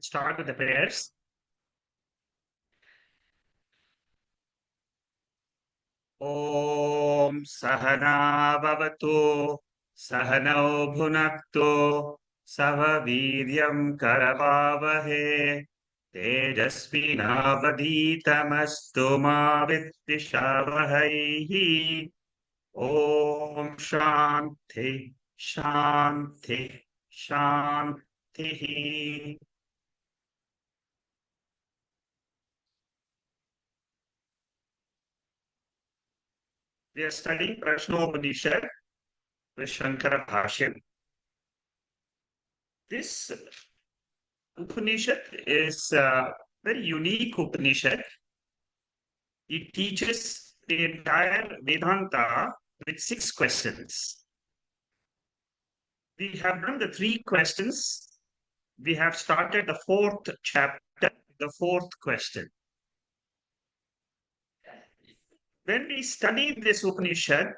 start with the prayers. Om Sahana Bhavatu Sahanau Bhunaktu Sava Viryam Karavavahe Tejasvinavaditamastu ma Viddhishavahaihi. Om Shanti Shanti Shanti. We are studying Prasno Bashyam with Shankara Bashyam. This Upanishad is a very unique Upanishad. It teaches the entire Vedanta with 6 questions. We have done the 3 questions. We have started the 4th chapter, the 4th question. When we study this Upanishad,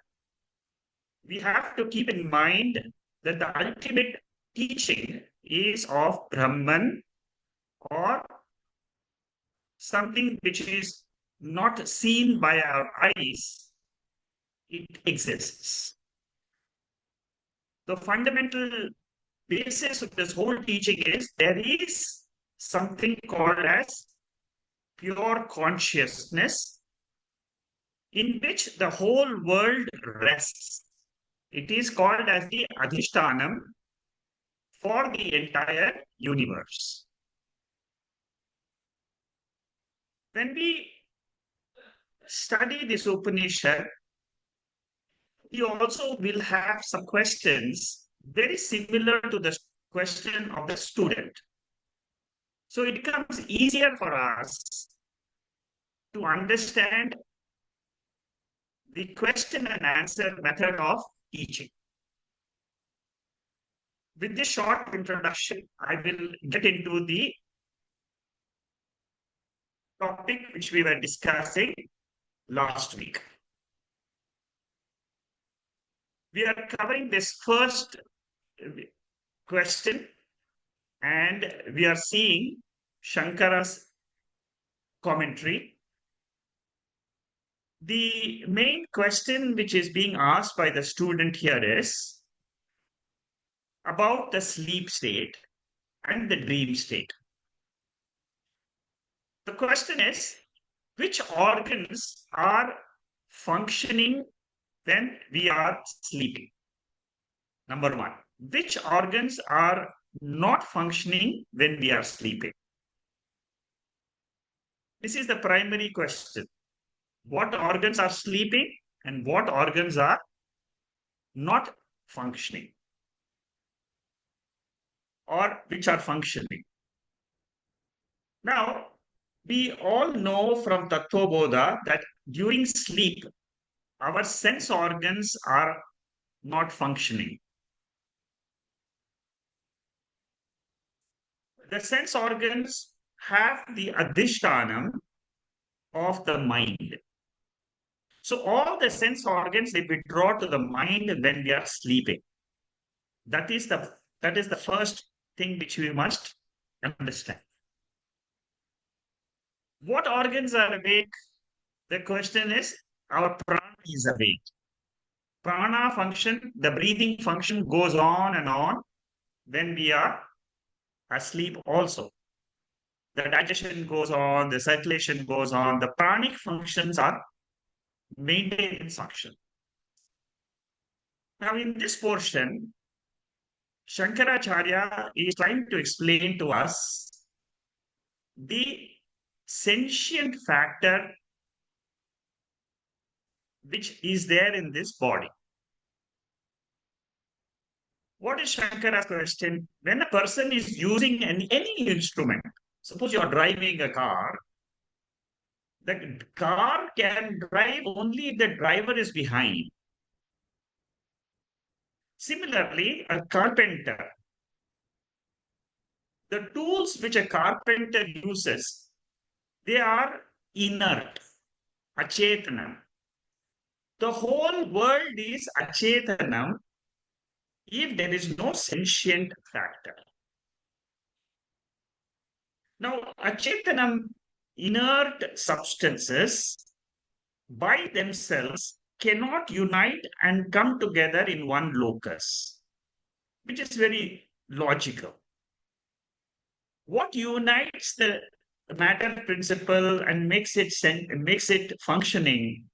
we have to keep in mind that the ultimate teaching is of Brahman, or something which is not seen by our eyes. It exists. The fundamental basis of this whole teaching is there is something called as pure consciousness in which the whole world rests. It is called as the Adhishtanam for the entire universe. When we study this Upanishad, we also will have some questions very similar to the question of the student. So it becomes easier for us to understand the question and answer method of teaching. With this short introduction, I will get into the topic which we were discussing last week. We are covering this first question, and we are seeing Shankara's commentary. The main question which is being asked by the student here is about the sleep state and the dream state. The question is, which organs are functioning when we are sleeping? Number one, which organs are not functioning when we are sleeping? This is the primary question. What organs are sleeping and what organs are not functioning, or which are functioning? Now, we all know from Tattva Bodha that during sleep, our sense organs are not functioning. The sense organs have the adhishtanam of the mind. So all the sense organs, they withdraw to the mind when we are sleeping. That is the first thing which we must understand. What organs are awake? The question is, our prana is awake. Prana function, the breathing function goes on and on when we are asleep also. The digestion goes on, the circulation goes on, the pranic functions are maintained in function. Now, in this portion, Shankaracharya is trying to explain to us the sentient factor which is there in this body. What is Shankara's question? When a person is using any instrument, suppose you are driving a car, the car can drive only if the driver is behind. Similarly, a carpenter, the tools which a carpenter uses, they are inert, achetanam. The whole world is achetanam if there is no sentient factor. Now, Achetanam, inert substances by themselves cannot unite and come together in one locus, which is very logical. What unites the matter principle and makes it functioning?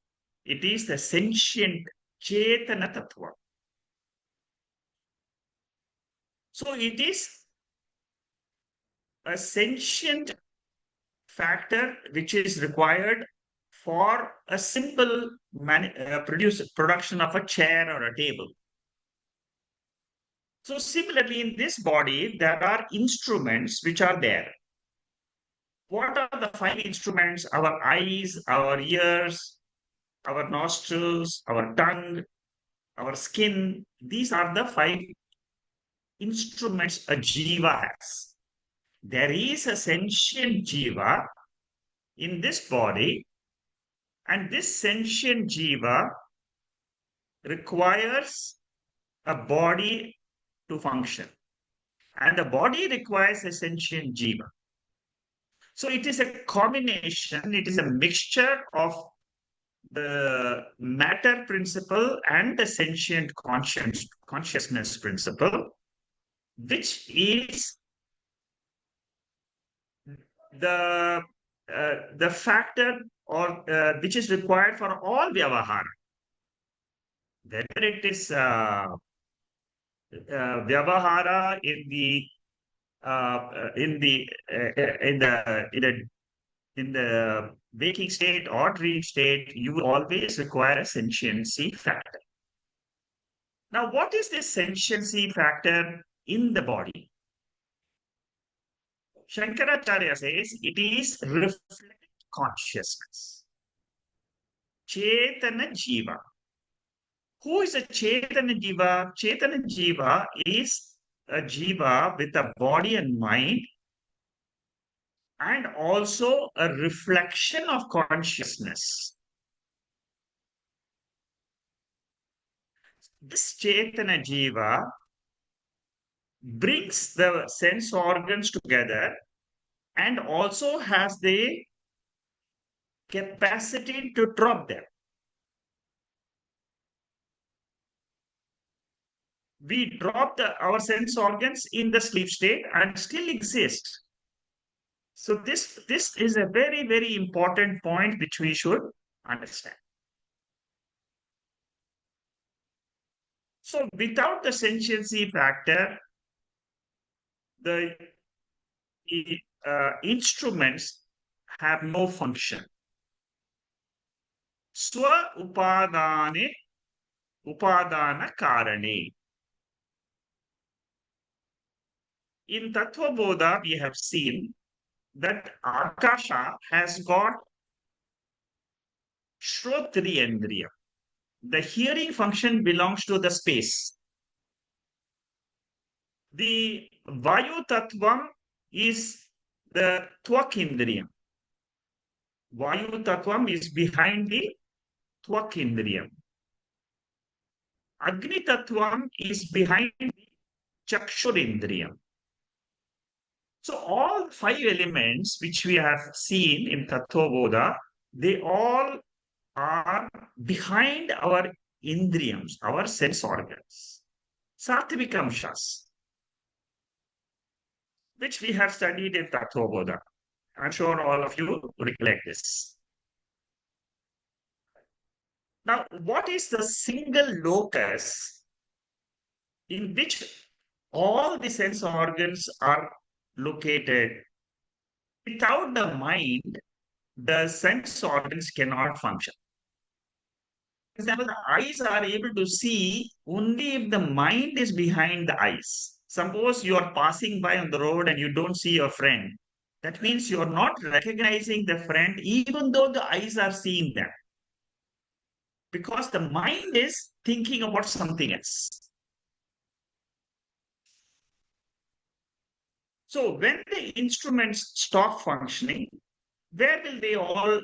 It is the sentient Chetana Tattva. So it is a sentient factor which is required for a simple production of a chair or a table. So similarly, in this body, there are instruments which are there. What are the five instruments? Our eyes, our ears, our nostrils, our tongue, our skin. These are the five instruments a jiva has. There is a sentient jiva in this body, and this sentient jiva requires a body to function. And the body requires a sentient jiva. So it is a combination, it is a mixture of the matter principle and the sentient consciousness principle, which is the factor or which is required for all vyavahara. Whether it is vyavahara in the waking state or dream state, you will always require a sentiency factor. Now, what is this sentiency factor in the body? Shankaracharya says it is reflected consciousness. Chetana Jiva. Who is a Chetana Jiva? Chetana Jiva is a Jiva with a body and mind, and also a reflection of consciousness. This Chetana Jiva brings the sense organs together and also has the capacity to drop them. We drop our sense organs in the sleep state and still exist. So this is a very, very important point which we should understand. So without the sentiency factor, the instruments have no function. Swa upadane upadana karane. In Tattva Bodha, we have seen that Akasha has got Shrotriyendriya. The hearing function belongs to the space. The Vayu Tattvam is the Twakindriyam. Vayu Tattvam is behind the Twakindriyam. Agni Tattvam is behind the Chakshurindriyam. So all five elements which we have seen in Tattva Bodha, they all are behind our indriyams, our sense organs. Satvikamshas, which we have studied in Tattva Bodha. I'm sure all of you recollect this. Now, what is the single locus in which all the sense organs are located? Without the mind, the sense organs cannot function. For example, the eyes are able to see only if the mind is behind the eyes. Suppose you are passing by on the road and you don't see your friend. That means you are not recognizing the friend even though the eyes are seeing them. Because the mind is thinking about something else. So when the instruments stop functioning, where will they all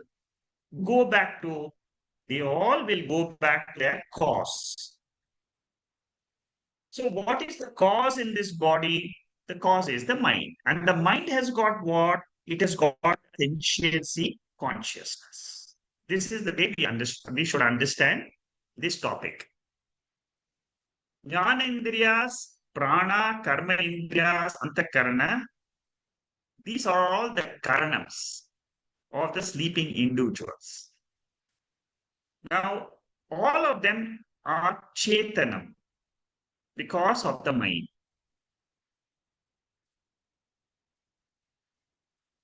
go back to? They all will go back to their cause. So what is the cause in this body? The cause is the mind. And the mind has got what? it has got sentiency consciousness. This is the way we should understand this topic. Jnana indriyas, prana, karma indriyas, antakarana, these are all the karanams of the sleeping individuals. Now, all of them are chetanam because of the mind.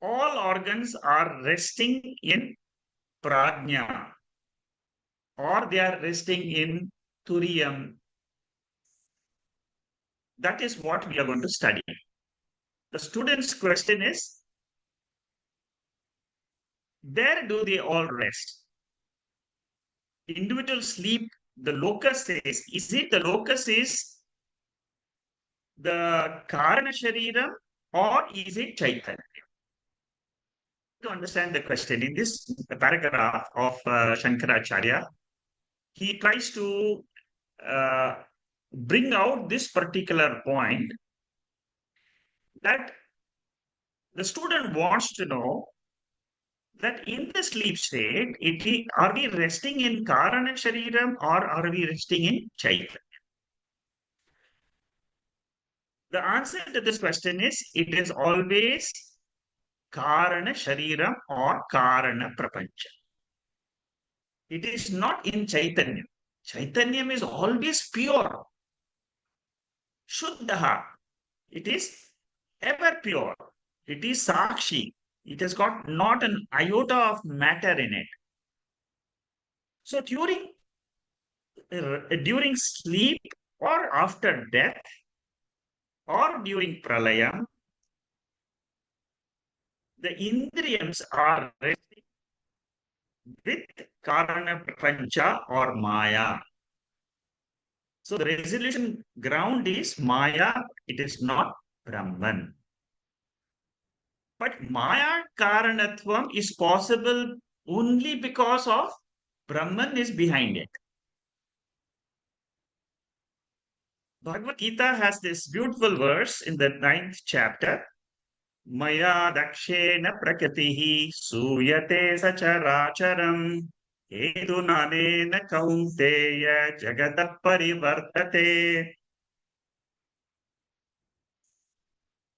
All organs are resting in prajna, or they are resting in turiyam. That is what we are going to study. The student's question is, where do they all rest? Individual sleep, the locus is it the locus is the karana shariram or is it chaitanya? To understand the question, in this paragraph of Shankaracharya, he tries to uh, bring out this particular point that the student wants to know that in the sleep state, are we resting in Karana Shariram or are we resting in Chaitanya? The answer to this question is it is always Karana Shariram or Karana Prapancha. It is not in Chaitanya. Chaitanyam is always pure. Shuddha. It is ever pure. It is Sakshi. It has got not an iota of matter in it. So during sleep or after death or during pralayam, the indriyams are resting with karana prapancha or maya. So the resolution ground is maya, it is not Brahman. But maya karanatvam is possible only because of Brahman is behind it. Bhagavad Gita has this beautiful verse in the 9th chapter. Maya dakshena prakritihi suyate sacharacharam edunanena kaunteya jagata parivartate.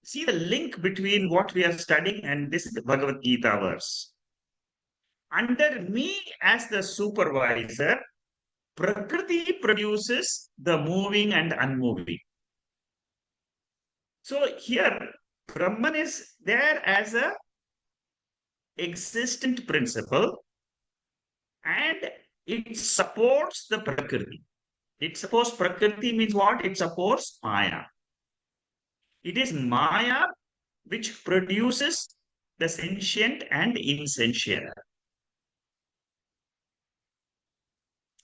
See the link between what we are studying and this Bhagavad Gita verse. Under me as the supervisor, Prakriti produces the moving and unmoving. So here, Brahman is there as a existent principle and it supports the Prakriti. It supports Prakriti means what? It supports Maya. It is Maya which produces the sentient and insentient.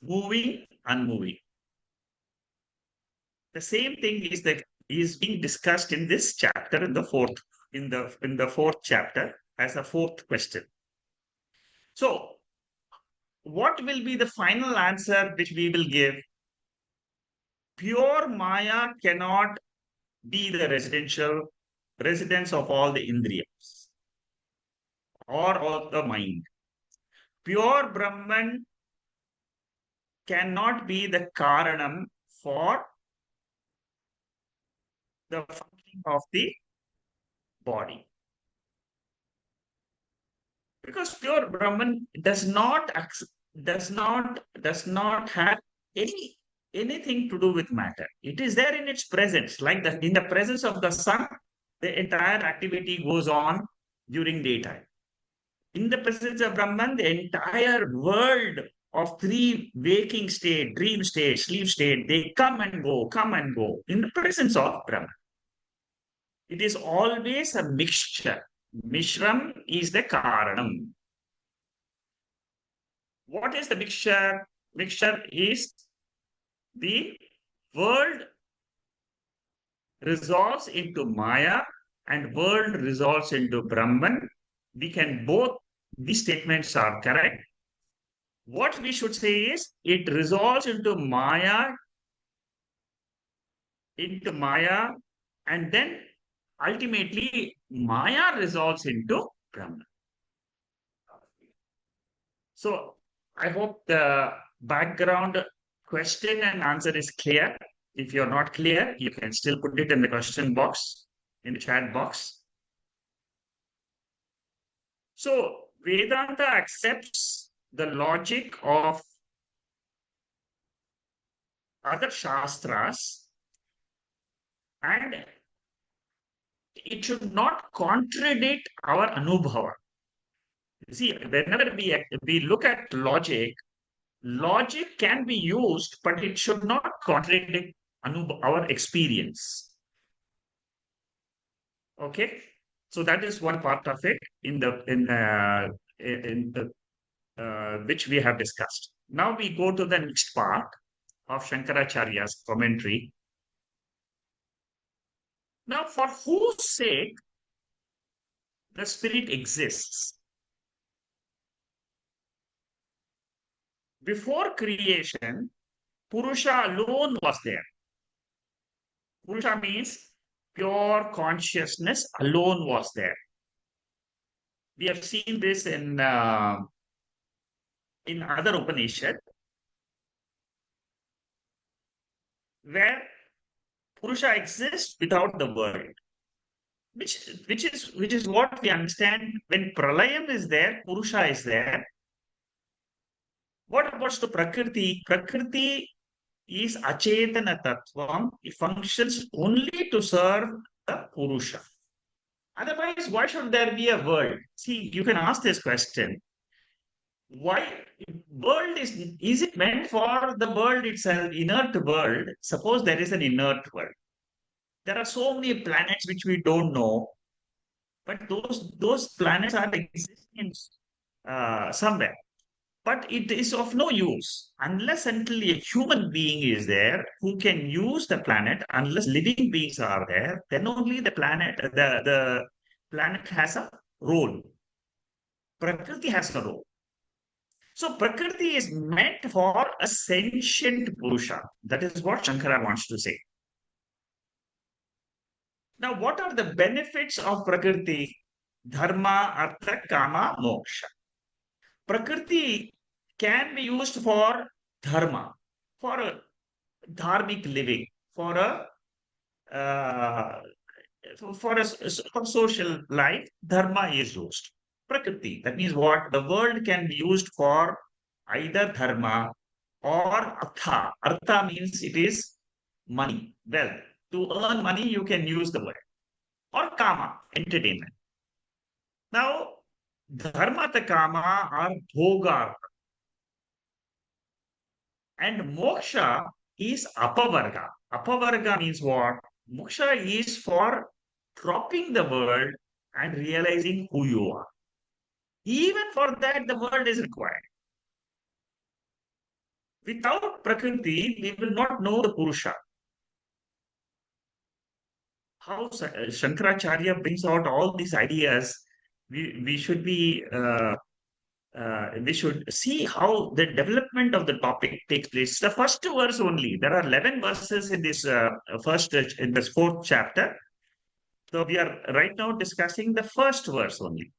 Moving, unmoving. The same thing is being discussed in this chapter in the fourth chapter as a fourth question. So, what will be the final answer which we will give? Pure Maya cannot be the residence of all the indriyas or of the mind. Pure Brahman cannot be the karanam for the functioning of the body. Because pure Brahman does not have anything to do with matter. It is there in its presence, like in the presence of the sun, the entire activity goes on during daytime. In the presence of Brahman, the entire world of three waking state, dream state, sleep state, they come and go in the presence of Brahman. It is always a mixture. Mishram is the karanam. What is the mixture? Mixture is the world resolves into Maya and world resolves into Brahman. We can both, these statements are correct. What we should say is it resolves into Maya, and then ultimately Maya resolves into Brahman. So I hope the background question and answer is clear. If you're not clear, you can still put it in the question box, in the chat box. So Vedanta accepts the logic of other shastras, and it should not contradict our anubhava. See, whenever we look at logic, logic can be used, but it should not contradict our experience. Okay, so that is one part of it in the which we have discussed. Now we go to the next part of Shankaracharya's commentary. Now, for whose sake the spirit exists? Before creation, Purusha alone was there. Purusha means pure consciousness alone was there. We have seen this in other Upanishad, where Purusha exists without the world, which is what we understand when Pralayam is there, Purusha is there. What about the Prakriti? Prakriti is achetana tattvam. It functions only to serve the Purusha. Otherwise, why should there be a world? See, you can ask this question. Why world is it meant for the world itself, inert world? Suppose there is an inert world. There are so many planets which we don't know, but those planets are existing somewhere. But it is of no use unless until a human being is there who can use the planet. Unless living beings are there, then only the planet has a role. Prakriti has a role. So Prakriti is meant for a sentient Purusha. That is what Shankara wants to say. Now, what are the benefits of Prakriti? Dharma, Artha, Kama, Moksha. Prakriti can be used for dharma, for a dharmic living, uh, for social life. Dharma is used. Prakriti. That means what? The world can be used for either dharma or artha. Artha means it is money, wealth. To earn money, you can use the word. Or kama, entertainment. Now, dharma and kama are bhoga, and moksha is apavarga. Apavarga means what? Moksha is for dropping the world and realizing who you are. Even for that, the world is required. Without Prakriti, we will not know the Purusha. How Shankaracharya brings out all these ideas, we should be we should see how the development of the topic takes place. The first verse only. There are 11 verses in this in this fourth chapter. So we are right now discussing the first verse only.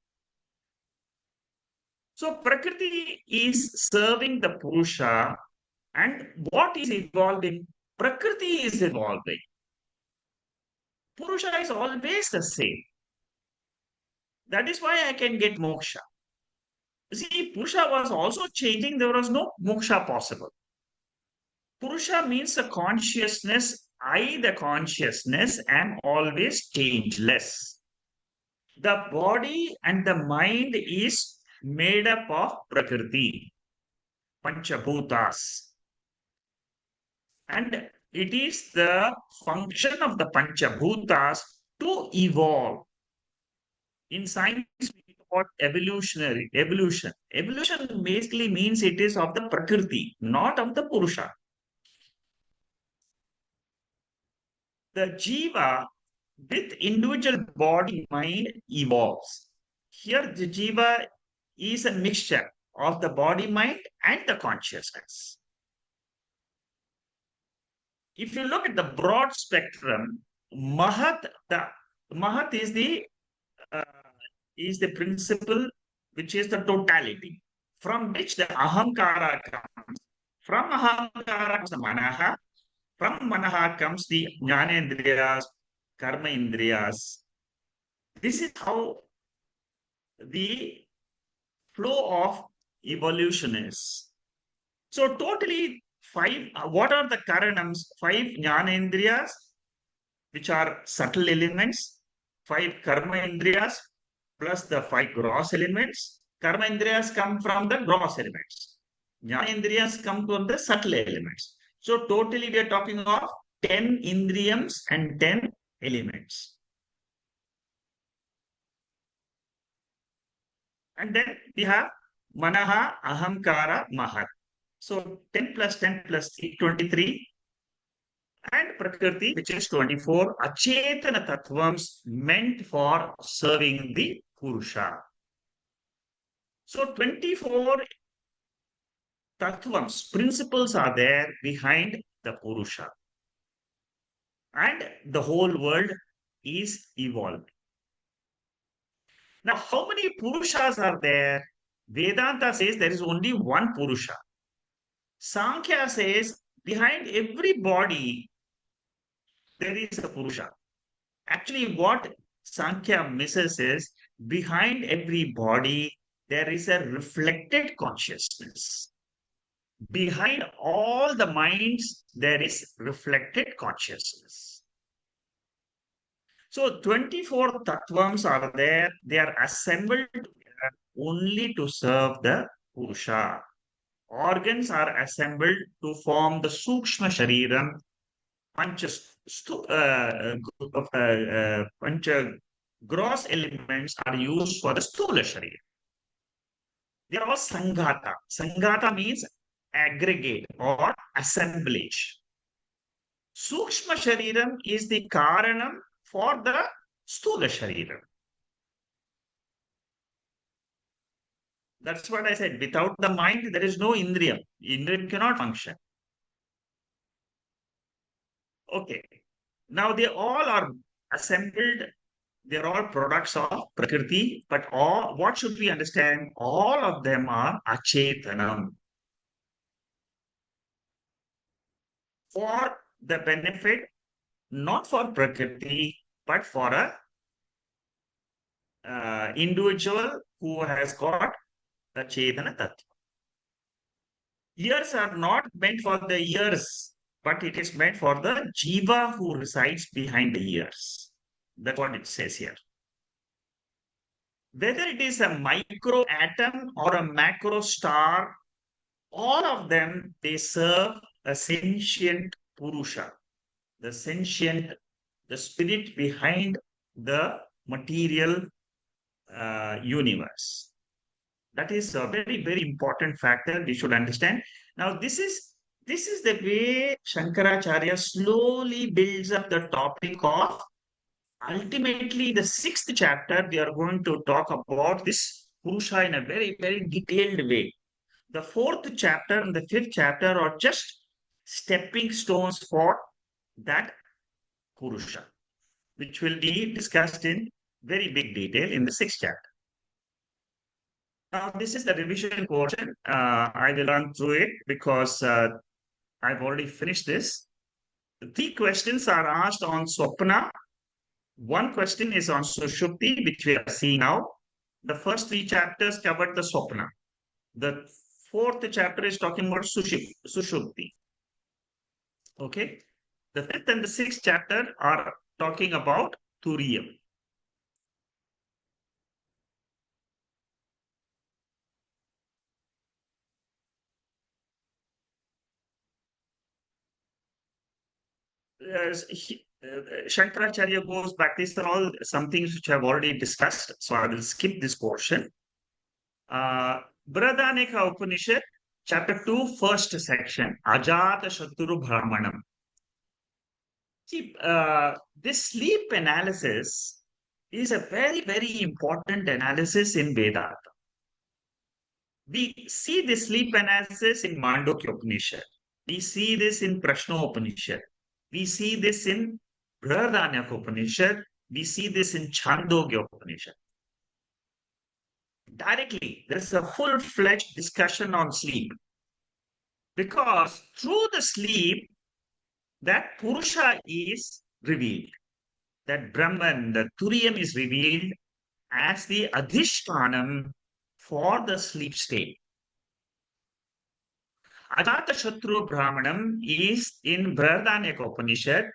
So Prakriti is serving the Purusha, and what is evolving? Prakriti is evolving. Purusha is always the same. That is why I can get moksha. See, Purusha was also changing. There was no moksha possible. Purusha means a consciousness. I, the consciousness, am always changeless. The body and the mind is made up of Prakriti, Panchabhutas. And it is the function of the Panchabhutas to evolve. In science, we talk about evolution. Evolution basically means it is of the Prakriti, not of the Purusha. The jiva with individual body mind evolves. Here, the jiva is a mixture of the body mind and the consciousness. If you look at the broad spectrum, the Mahat is the uh, is the principle which is the totality from which the ahamkara comes. From ahamkara comes the manaha. From manaha comes the jnanendriyas, karma indriyas. This is how the flow of evolution is. So totally five, what are the karanams? Five jnanendriyas, which are subtle elements, five karma indriyas, plus the five gross elements. Karma indriyas come from the gross elements. Jnana indriyas come from the subtle elements. So totally we are talking of 10 indriyams and 10 elements. And then we have manaha, ahamkara, mahar. So 10 plus 10 plus 3, 23. And prakriti, which is 24, achetana tattvams meant for serving the purusha. So 24 tattvams, principles are there behind the purusha. And the whole world is evolved. Now, how many purushas are there? Vedanta says there is only one purusha. Sankhya says behind every body there is a purusha. Actually, what Sankhya misses is behind every body there is a reflected consciousness. Behind all the minds there is reflected consciousness. So 24 tattvams are there. They are assembled together only to serve the Purusha. Organs are assembled to form the Sukshma Shariram. Pancha, pancha gross elements are used for the Stula Sharira. They are all Sanghata. Sanghata means aggregate or assemblage. Sukshma Shariram is the Karanam for the Stula Shariram. That's what I said. Without the mind, there is no Indriyam. Indriyam cannot function. Okay. Now they all are assembled. They're all products of Prakriti, but all what should we understand? All of them are Achetanam for the benefit, not for Prakriti, but for a individual who has got the Chetana Tattva. Ears are not meant for the ears, but it is meant for the jiva who resides behind the ears. That's what it says here. Whether it is a micro atom or a macro star, all of them, they serve a sentient Purusha, the sentient, the spirit behind the material universe. That is a very, very important factor we should understand. Now, this is the way Shankaracharya slowly builds up the topic of ultimately the sixth chapter. We are going to talk about this Purusha in a very, very detailed way. The fourth chapter and the fifth chapter are just stepping stones for that Purusha, which will be discussed in very big detail in the sixth chapter. Now, this is the revision portion. I will run through it because I've already finished this. The three questions are asked on Swapna. One question is on Sushupti, which we are seeing now. The first three chapters covered the Swapna. The fourth chapter is talking about Sushupti. Okay. The fifth and the sixth chapter are talking about Turiyam. Shankaracharya goes back. These are all some things which I've already discussed, so I will skip this portion. Brihadaneka Upanishad, chapter 2, first section, Ajata Shaturu Brahmanam. See, this sleep analysis is a very, very important analysis in Vedanta. We see this sleep analysis in Mandukya Upanishad. We see this in Prasno Upanishad. We see this in Brihadaneka Upanishad. We see this in Chandogya Upanishad. Directly, there is a full-fledged discussion on sleep. Because through the sleep, that Purusha is revealed. That Brahman, the Turiyam is revealed as the Adhishtanam for the sleep state. Ajatashatru Brahmanam is in Bradanyaka Upanishad,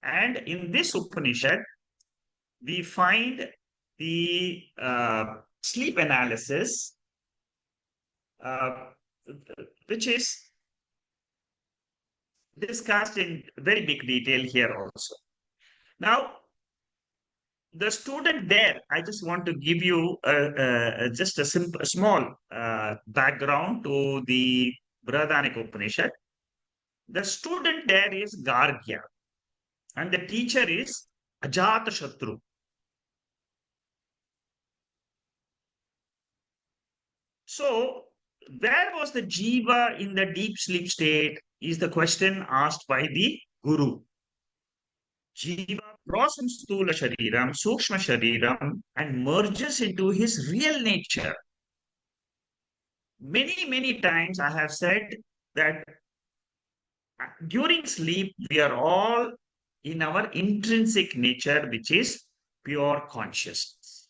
and in this Upanishad, we find the sleep analysis, which is discussed in very big detail here also. Now, the student there, I just want to give you just a simple, small background to the Bradanyaka Upanishad. The student there is Gargya, and the teacher is Ajatashatru. So, where was the jiva in the deep sleep state is the question asked by the guru. Jiva crosses Stula Shariram, Sukshma Shariram, and merges into his real nature. Many, many times I have said that during sleep, we are all in our intrinsic nature, which is pure consciousness.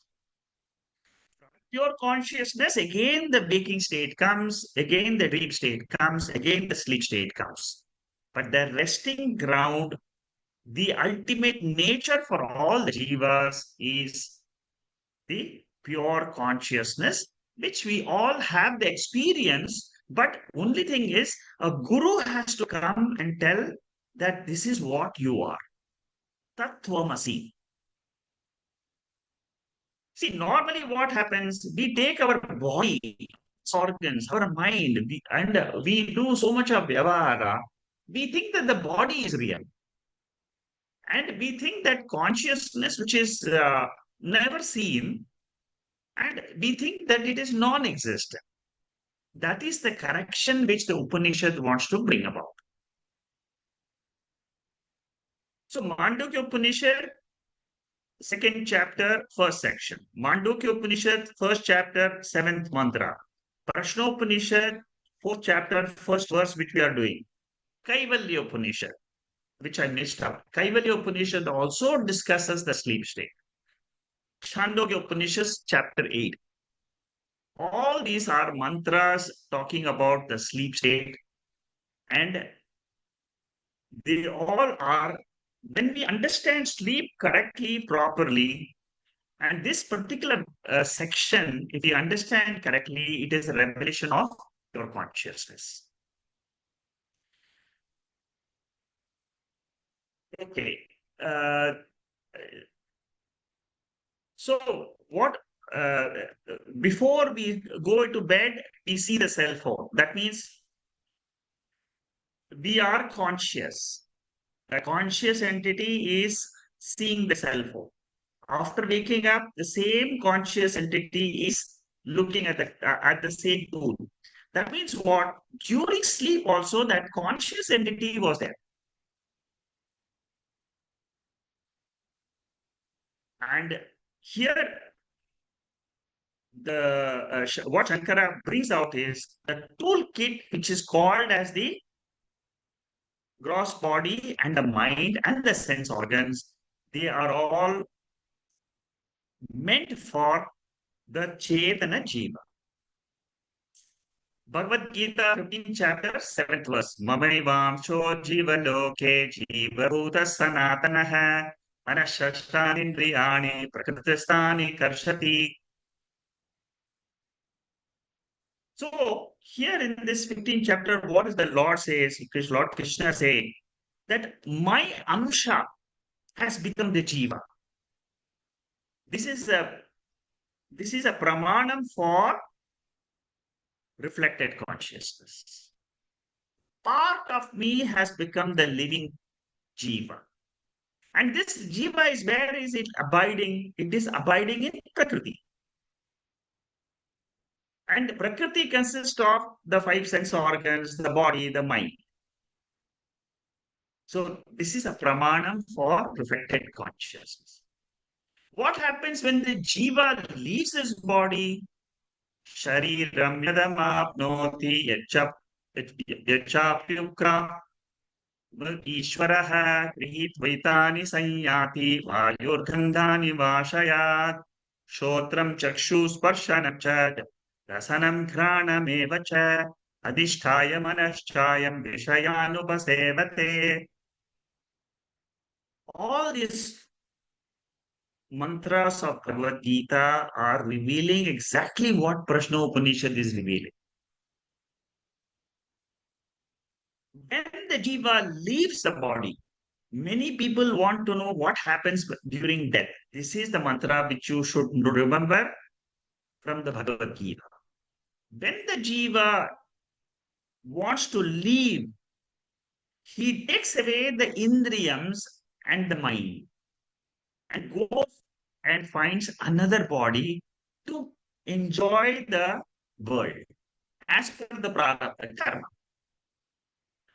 Pure consciousness, again the waking state comes, again the dream state comes, again the sleep state comes. But the resting ground, the ultimate nature for all the jivas is the pure consciousness, which we all have the experience. But only thing is, a guru has to come and tell that this is what you are. Tattvamasi. See, normally what happens, we take our body, organs, our mind, we do so much of vyavahara. We think that the body is real. And we think that consciousness, which is never seen, and we think that it is non-existent. That is the correction which the Upanishad wants to bring about. So, Mandukya Upanishad, second chapter, first section. Mandukya Upanishad, first chapter, seventh mantra. Prasno Upanishad, fourth chapter, first verse, which we are doing. Kaivalya Upanishad, which I missed out. Kaivalya Upanishad also discusses the sleep state. Chandogya Upanishad, chapter 8. All these are mantras talking about the sleep state, and they all are, when we understand sleep correctly, properly, and this particular section, if you understand correctly, it is a revelation of your consciousness. Okay. So what, before we go to bed, we see the cell phone. That means we are conscious. A conscious entity is seeing the cell phone. After waking up, the same conscious entity is looking at the same tool. That means what? During sleep also, that conscious entity was there. And here, what Shankara brings out is the toolkit, which is called as the gross body and the mind and the sense organs. They are all meant for the Chetana Jiva. Bhagavad Gita, 15th chapter, 7th verse. Mamaivaamsho jiva loke jiva bhuta sanatanaha manashashthanindriyani prakritistani karshati. So here in this 15th chapter, what is the Lord says, Lord Krishna saying, that my amsha has become the jiva. This is a pramanam for reflected consciousness. Part of me has become the living jiva. And this jiva is, where is it abiding? It is abiding in Prakriti. And Prakriti consists of the five sense organs, the body, the mind. So this is a pramanam for reflected consciousness. What happens when the jiva leaves his body? Shariram yadamapnoti yachapyukra Ishvaraha gृहीत्वैतानि संयाति वायुर्गन्धानि वाशयात् श्रोत्रं चक्षुस्पर्शनं च रसनं घ्राणमेव च अधिष्ठाय मनश्चायं विषयानुपसेवते. All these mantras of Bhagavad Gita are revealing exactly what Prasno Upanishad is revealing. When the jiva leaves the body, many people want to know what happens during death. This is the mantra which you should remember from the Bhagavad Gita. When the jiva wants to leave, he takes away the indriyams and the mind and goes and finds another body to enjoy the world as per the prarabdha karma.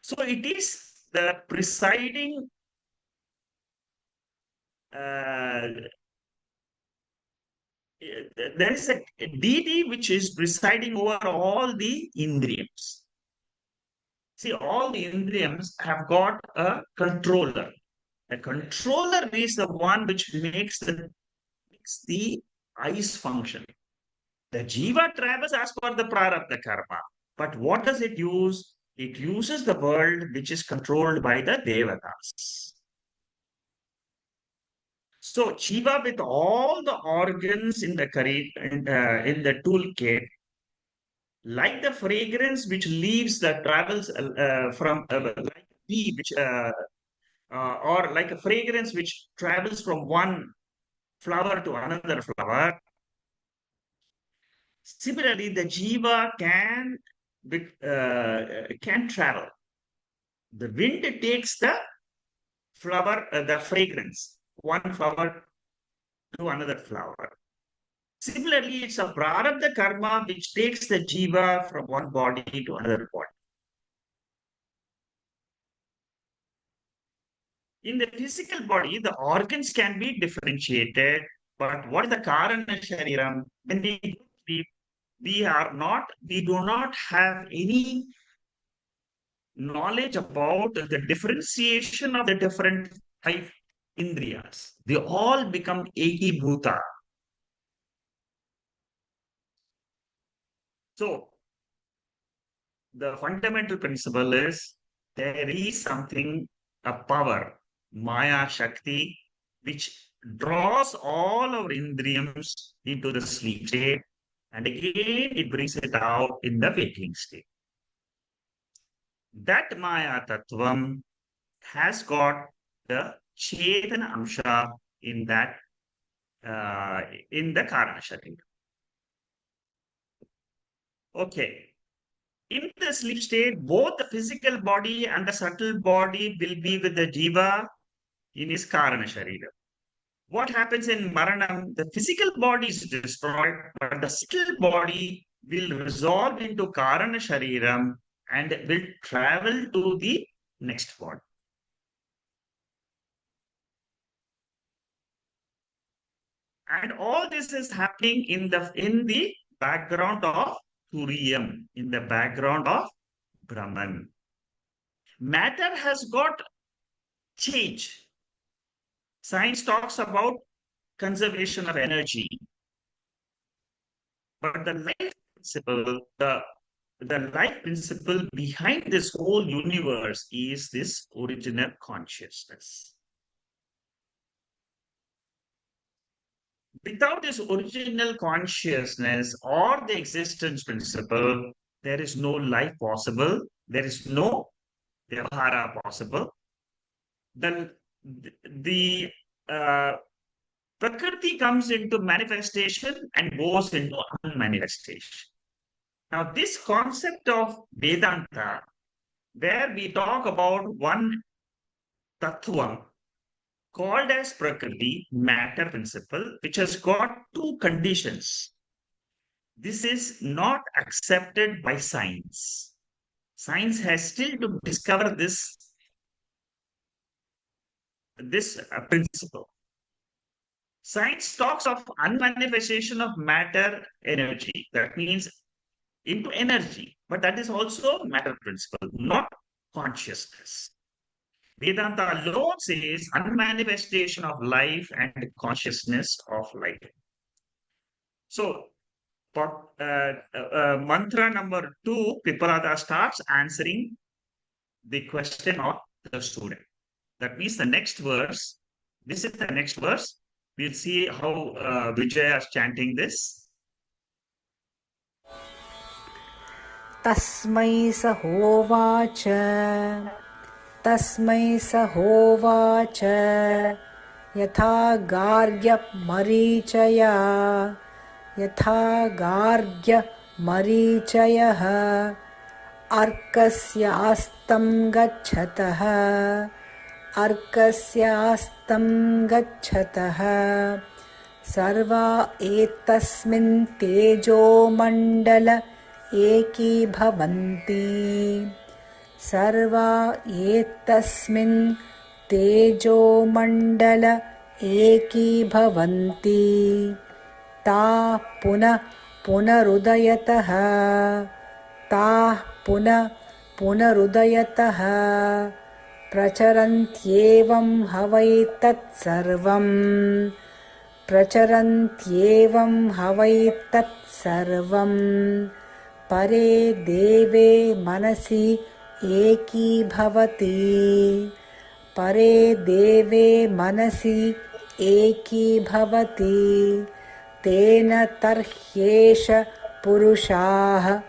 So it is the presiding uh, there is a deity which is presiding over all the indriyams. See, all the indriyams have got a controller. The controller is the one which makes the eyes function. The jiva travels as per the prarabdha karma. But what does it use? It uses the world which is controlled by the devatas. So jiva with all the organs in the in the toolkit, like the fragrance which leaves that travels from like a bee which or like a fragrance which travels from one flower to another flower. Similarly, the jiva can travel. The wind takes the flower, the fragrance, one flower to another flower. Similarly, it's a prarabdha karma which takes the jiva from one body to another body. In the physical body, the organs can be differentiated, but what is the karana shariram? When we sleep, we do not have any knowledge about the differentiation of the different five indriyas. They all become eki bhuta. So the fundamental principle is there is something, a power, Maya Shakti, which draws all our indriyams into the sleep state, and again it brings it out in the waking state. That Maya Tattvam has got the Chetana Amsha in that in the Karana Sharira. Okay. In the sleep state, both the physical body and the subtle body will be with the jiva in his karana sharira. What happens in maranam? The physical body is destroyed, but the subtle body will resolve into karana shariram and will travel to the next body. And all this is happening in the background of Turiyam, in the background of Brahman. Matter has got change. Science talks about conservation of energy, but the life principle behind this whole universe is this original consciousness. Without this original consciousness or the existence principle, there is no life possible, there is no vyavahara possible. Then the Prakriti comes into manifestation and goes into unmanifestation. Now, this concept of Vedanta, where we talk about one tattvam called as Prakriti, matter principle, which has got two conditions. This is not accepted by science. Science has still to discover this principle. Science talks of unmanifestation of matter energy. That means into energy, but that is also matter principle, not consciousness. Vedanta alone says unmanifestation of life and consciousness of life. So, mantra number 2, Piprada starts answering the question of the student. That means the next verse, this is the next verse. We'll see how Vijaya is chanting this. Tasmai sahovacha Tasmai sahovacha Yatha gargya marichaya Yatha gargya marichayah Arkasya gachatah Arkasya gachatah Sarva etasmin tejo mandala eki bhavanti Sarva etasmin tejo mandala eki bhavanti Ta punarudayatah Ta punarudayatah Pracharantyevam havai tat sarvam Pracharantyevam havai tat sarvam Pare deve manasi eki bhavati Pare deve manasi eki bhavati Tena tarhyesha purushah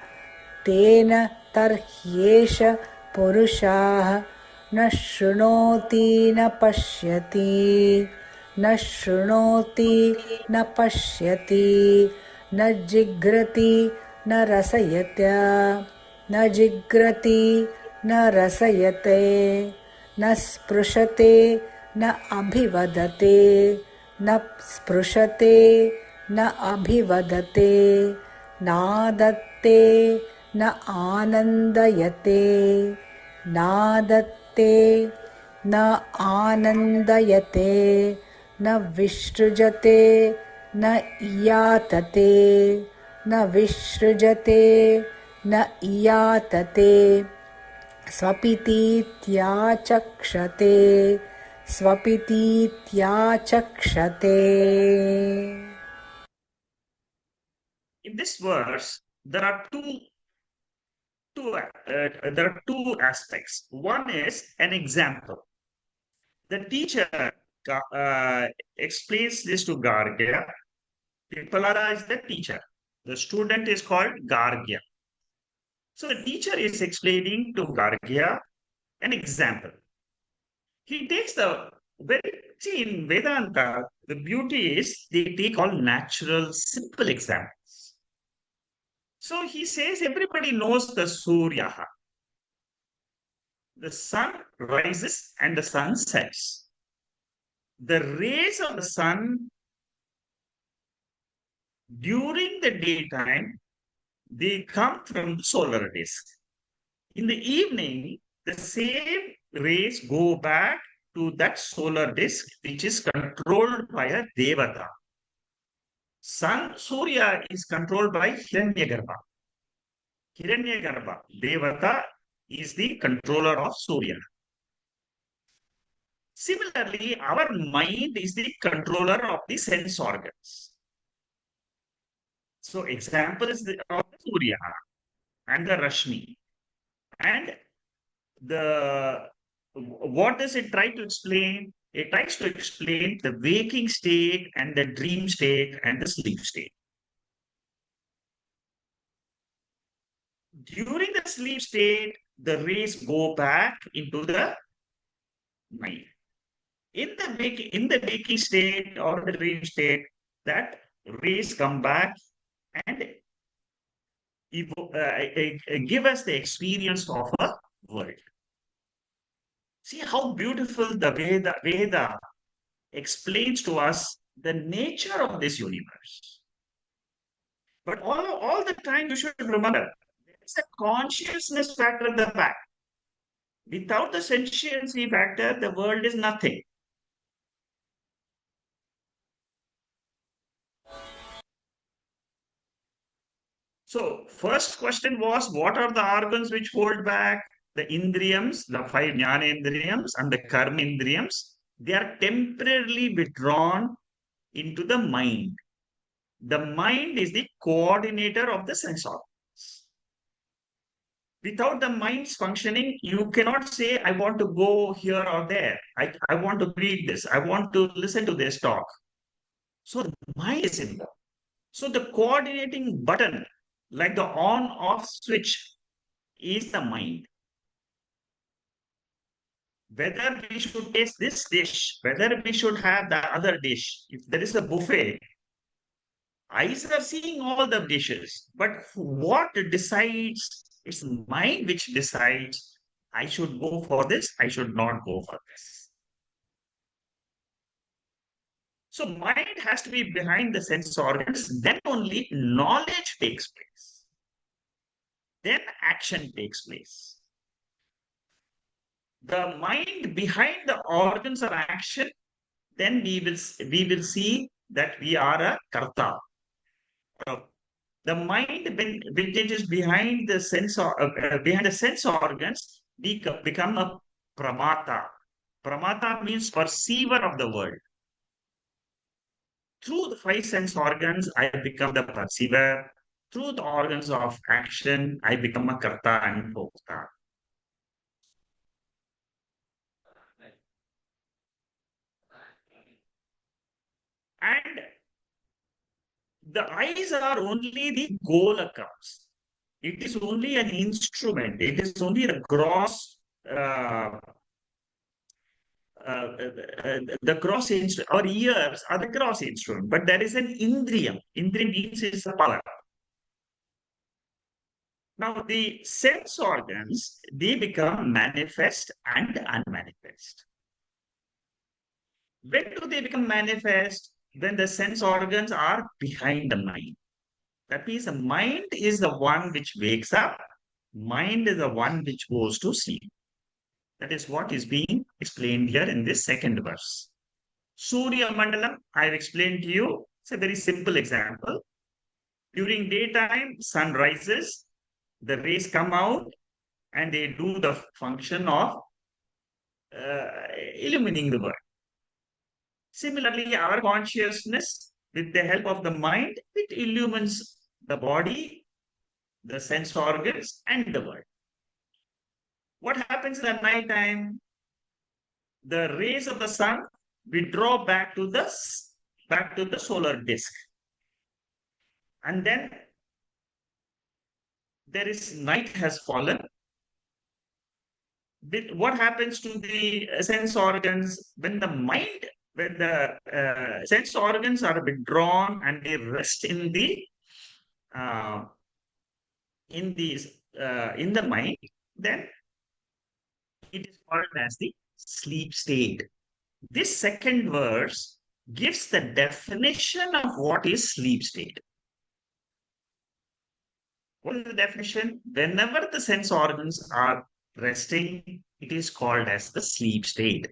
Tena tarhyesha purushah Na shrunoti na pashyati Na shrunoti na pashyati Na jigrati na rasayatya Na jigrati na rasayate Na sprushate na abhivadate Na sprushate na abhivadate Nadatte na anandayate Nadatte na anandayate Na vishrujate na iyatate Na vishrujate na iyatate Swapiti tyachakshate Swapiti tyachakshate. In this verse, there are two aspects. One is an example. The teacher explains this to Gargya. Pipalara is the teacher. The student is called Gargya. So the teacher is explaining to Gargya an example. He takes see, in Vedanta, the beauty is they take all natural, simple examples. So he says everybody knows the Surya. The sun rises and the sun sets. The rays of the sun during the daytime, they come from the solar disk. In the evening, the same rays go back to that solar disk, which is controlled by a devata. Sun, Surya is controlled by Hiranyagarbha. Hiranyagarbha, devata, is the controller of Surya. Similarly, our mind is the controller of the sense organs. So example is of the Surya and the Rashmi. And what does it try to explain? It tries to explain the waking state and the dream state and the sleep state. During the sleep state, the rays go back into the mind. In the waking state or the dream state, that rays come back and give us the experience of a world. See how beautiful the Veda explains to us the nature of this universe. But all the time, you should remember, there is a consciousness factor at the back. Without the sentiency factor, the world is nothing. So, first question was, what are the organs which hold back? The indriyams, the five jnanendriyams and the karmendriyams, they are temporarily withdrawn into the mind. The mind is the coordinator of the sense organs. Without the mind's functioning, you cannot say, I want to go here or there. I want to read this. I want to listen to this talk. So the mind is involved. So the coordinating button, like the on off switch, is the mind. Whether we should taste this dish, whether we should have the other dish, if there is a buffet, eyes are seeing all the dishes. But what decides? It's mind which decides I should go for this, I should not go for this. So mind has to be behind the sense organs, then only knowledge takes place. Then action takes place. The mind behind the organs of action, then we will see that we are a karta. The mind, when it is behind the sense organs, we become a pramata. Pramata means perceiver of the world. Through the five sense organs, I become the perceiver. Through the organs of action, I become a karta and bhokta. And the eyes are only the golakams. It is only an instrument. It is only a gross, uh, the gross instrument. Our ears are the gross instrument, but there is an indriyam. Indriyam means it's a power. Now, the sense organs, they become manifest and unmanifest. When do they become manifest? When the sense organs are behind the mind. That means the mind is the one which wakes up. Mind is the one which goes to sleep. That is what is being explained here in this second verse. Surya Mandalam, I've explained to you. It's a very simple example. During daytime, sun rises, the rays come out, and they do the function of illumining the world. Similarly, our consciousness, with the help of the mind, it illumines the body, the sense organs, and the world. What happens in the night time? The rays of the sun withdraw back to the solar disk, and then there is night has fallen. What happens to the sense organs when the sense organs are withdrawn and they rest uh, in the mind, then it is called as the sleep state. This second verse gives the definition of what is sleep state. What is the definition? Whenever the sense organs are resting, it is called as the sleep state.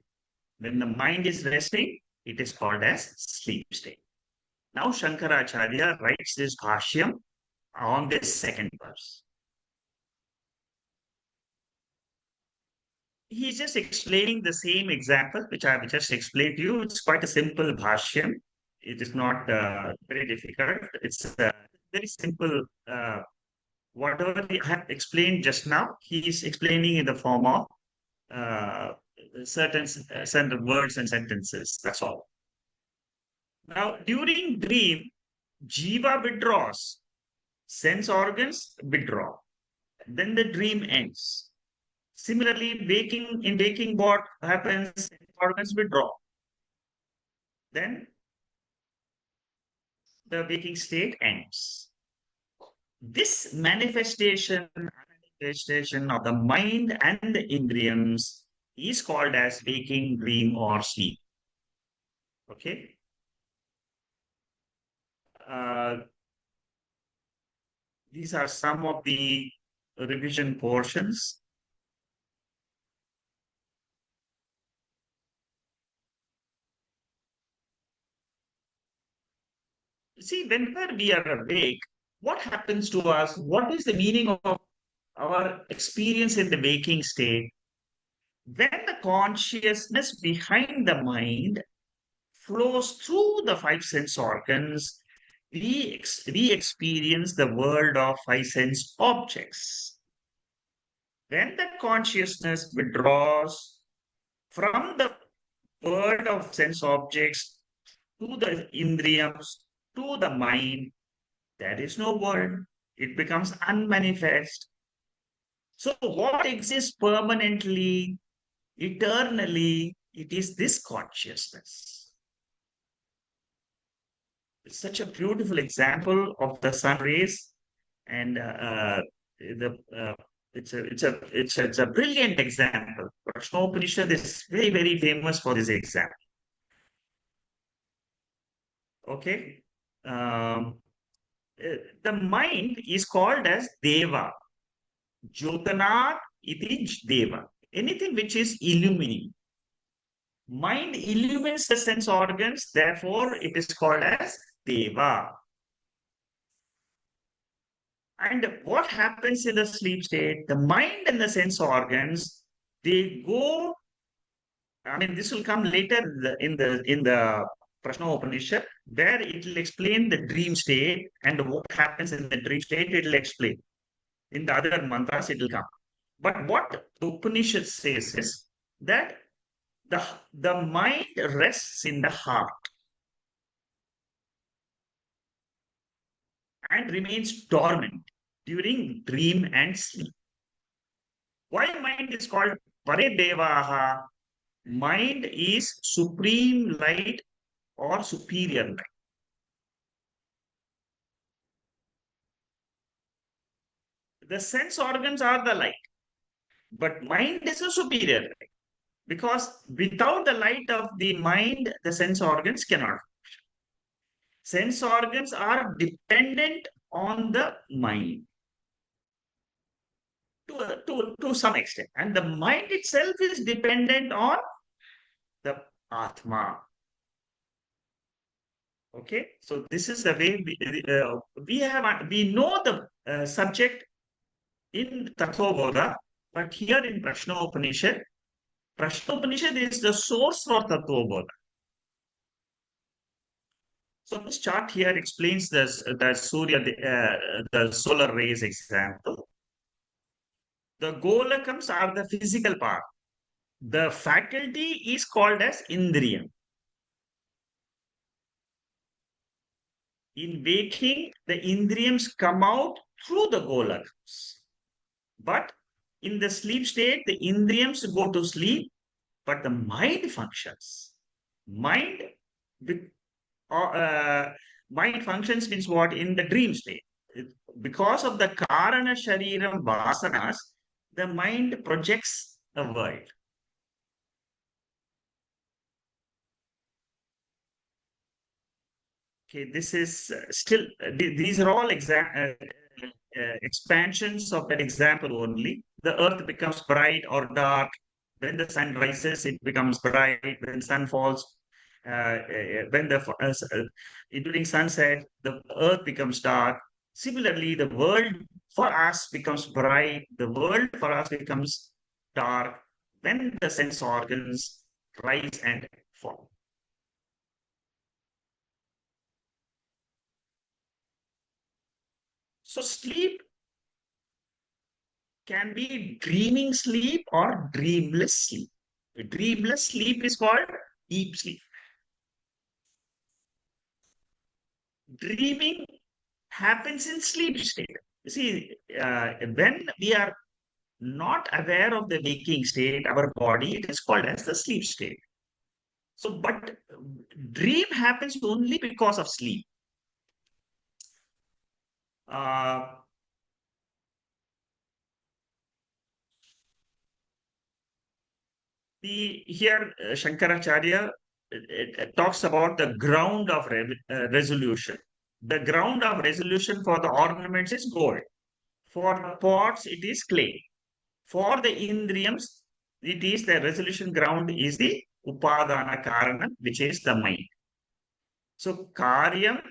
When the mind is resting, it is called as sleep state. Now Shankaracharya writes this Bhashyam on this second verse. He's just explaining the same example which I've just explained to you. It's quite a simple Bhashyam. It is not very difficult. It's very simple. Whatever I have explained just now, he is explaining in the form of uh, certain words and sentences. That's all. Now, during dream, jiva withdraws, sense organs withdraw. Then the dream ends. Similarly, waking what happens? Sense organs withdraw. Then the waking state ends. This manifestation of the mind and the indriyams is called as waking, dream, or sleep. Okay. Uh, these are some of the revision portions. See, whenever we are awake, what happens to us? What is the meaning of our experience in the waking state? When the consciousness behind the mind flows through the five sense organs, we experience the world of five sense objects. When the consciousness withdraws from the world of sense objects to the indriyams, to the mind, there is no world. It becomes unmanifest. So, what exists permanently, eternally, it is this consciousness. It's such a beautiful example of the sun rays, and the it's a brilliant example. Prasno Upanishad is very famous for this example. Okay, um, the mind is called as Deva. Jyotanat iti Deva. Anything which is illumining. Mind illumines the sense organs, therefore it is called as Deva. And what happens in the sleep state? The mind and the sense organs, they go. I mean, this will come later in the Prasno Upanishad, where it will explain the dream state and what happens in the dream state. It will explain in the other mantras. It will come. But what the Upanishad says is that the mind rests in the heart and remains dormant during dream and sleep. Why mind is called Paredevaha? Mind is supreme light or superior light. The sense organs are the light, but mind is a superior light because without the light of the mind, the sense organs cannot. Sense organs are dependent on the mind to some extent, and the mind itself is dependent on the Atma. Okay, so this is the way we know the subject in Tattvabodha, but here in Prasno Upanishad is the source for Tattvabodha. So this chart here explains the Surya, the solar rays example. The golakams are the physical part. The faculty is called as Indriyam. In waking, the Indriyams come out through the golakams. But in the sleep state, the Indriyams go to sleep, but the mind functions. Mind, mind functions means what? In the dream state. Because of the Karana Shariram Vasanas, the mind projects a world. Okay, this is still, these are all expansions of that example only. The earth becomes bright or dark. When the sun rises, it becomes bright. When the sun falls, during sunset, the earth becomes dark. Similarly, the world for us becomes bright. The world for us becomes dark when the sense organs rise and fall. So sleep can be dreaming sleep or dreamless sleep. Dreamless sleep is called deep sleep. Dreaming happens in sleep state. You see, when we are not aware of the waking state, our body, it is called as the sleep state. So, but dream happens only because of sleep. Here Shankaracharya talks about the ground of resolution. The ground of resolution for the ornaments is gold. For the pots, it is clay. For the indriyams, it is the resolution ground is the upadana karana, which is the mind. So karyam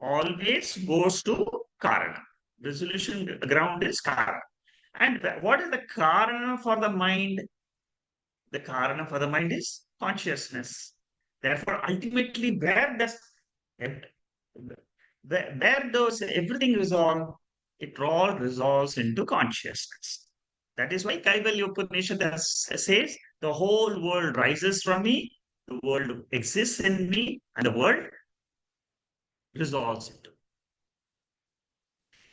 always goes to karana. Resolution ground is karana. And what is the karana for the mind? The karana for the mind is consciousness. Therefore, ultimately, where does everything resolve? It all resolves into consciousness. That is why Kaivalya Upanishad says the whole world rises from me, the world exists in me, and the world resolves into.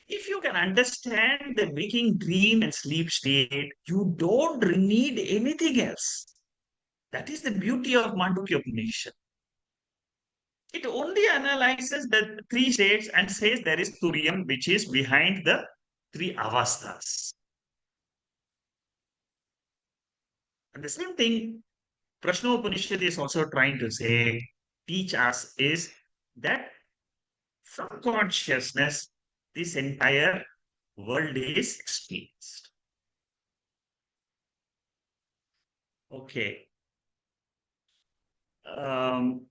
If you can understand the waking dream and sleep state, you don't need anything else. That is the beauty of Mandukya Upanishad. It only analyzes the three states and says there is Turiyam, which is behind the three avasthas. And the same thing Prasno Upanishad is also trying to say, teach us, is that from consciousness, this entire world is experienced. Okay. Um,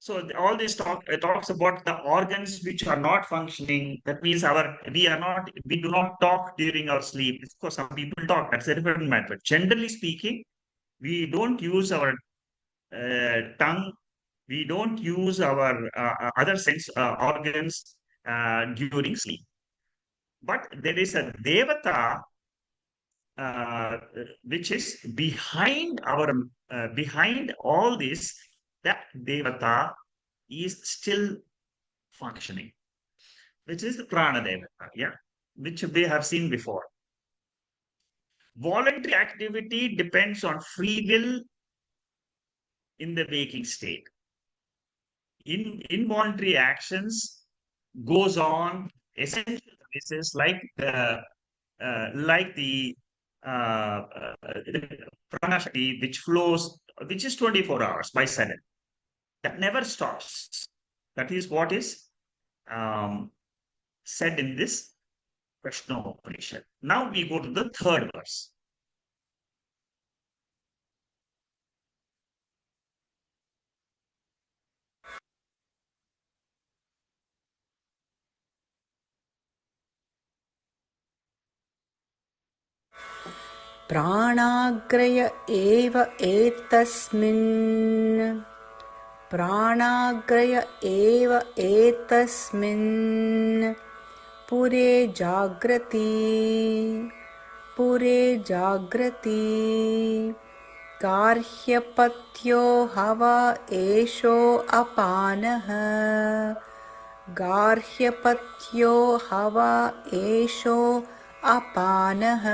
So all this talks about the organs which are not functioning. That means we do not talk during our sleep. Of course, some people talk. That's a different matter. But generally speaking, we don't use our tongue. We don't use our other sense organs during sleep. But there is a devata uh, which is behind all this. That devata is still functioning, which is the prana devata, yeah, which we have seen before. Voluntary activity depends on free will in the waking state. Involuntary actions goes on essential services like the prana shakti, which flows, which is 24 hours by 7. That never stops. That is what is said in this Prasno Upanishad. Now we go to the third verse. प्राणाग्रय एव एतस्मिन् प्राणाग्रय एव एतस्मिन् पुरे जाग्रति गार्ह्यपत्यो हव एषो अपानः गार्ह्यपत्यो हव एषो अपानः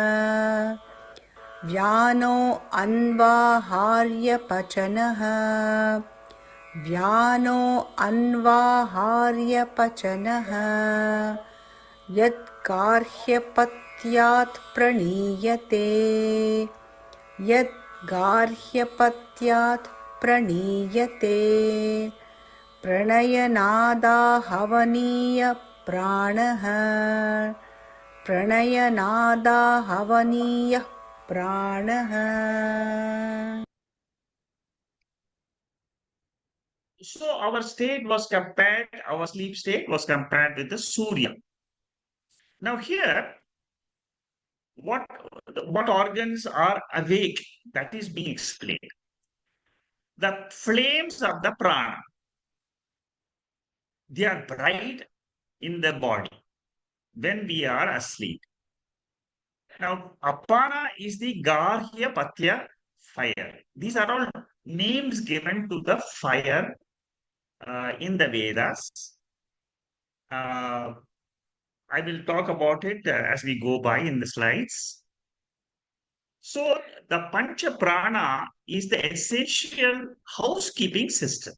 व्यानो अन्वाहार्यपचनः व्यानो अन्वाहार्यपचनः यद्गार्ह्यपत्यात् प्रणीयते यद्गार्ह्यपत्यात् प्रणीयते प्रणयनादाहवनीय प्राणः प्रणयनादाहवनीयः प्राणः. So our sleep state was compared with the Surya. Now here, what organs are awake? That is being explained. The flames of the prana, they are bright in the body when we are asleep. Now, apana is the garhya patya fire. These are all names given to the fire in the Vedas. I will talk about it as we go by in the slides. So, the Pancha Prana is the essential housekeeping system,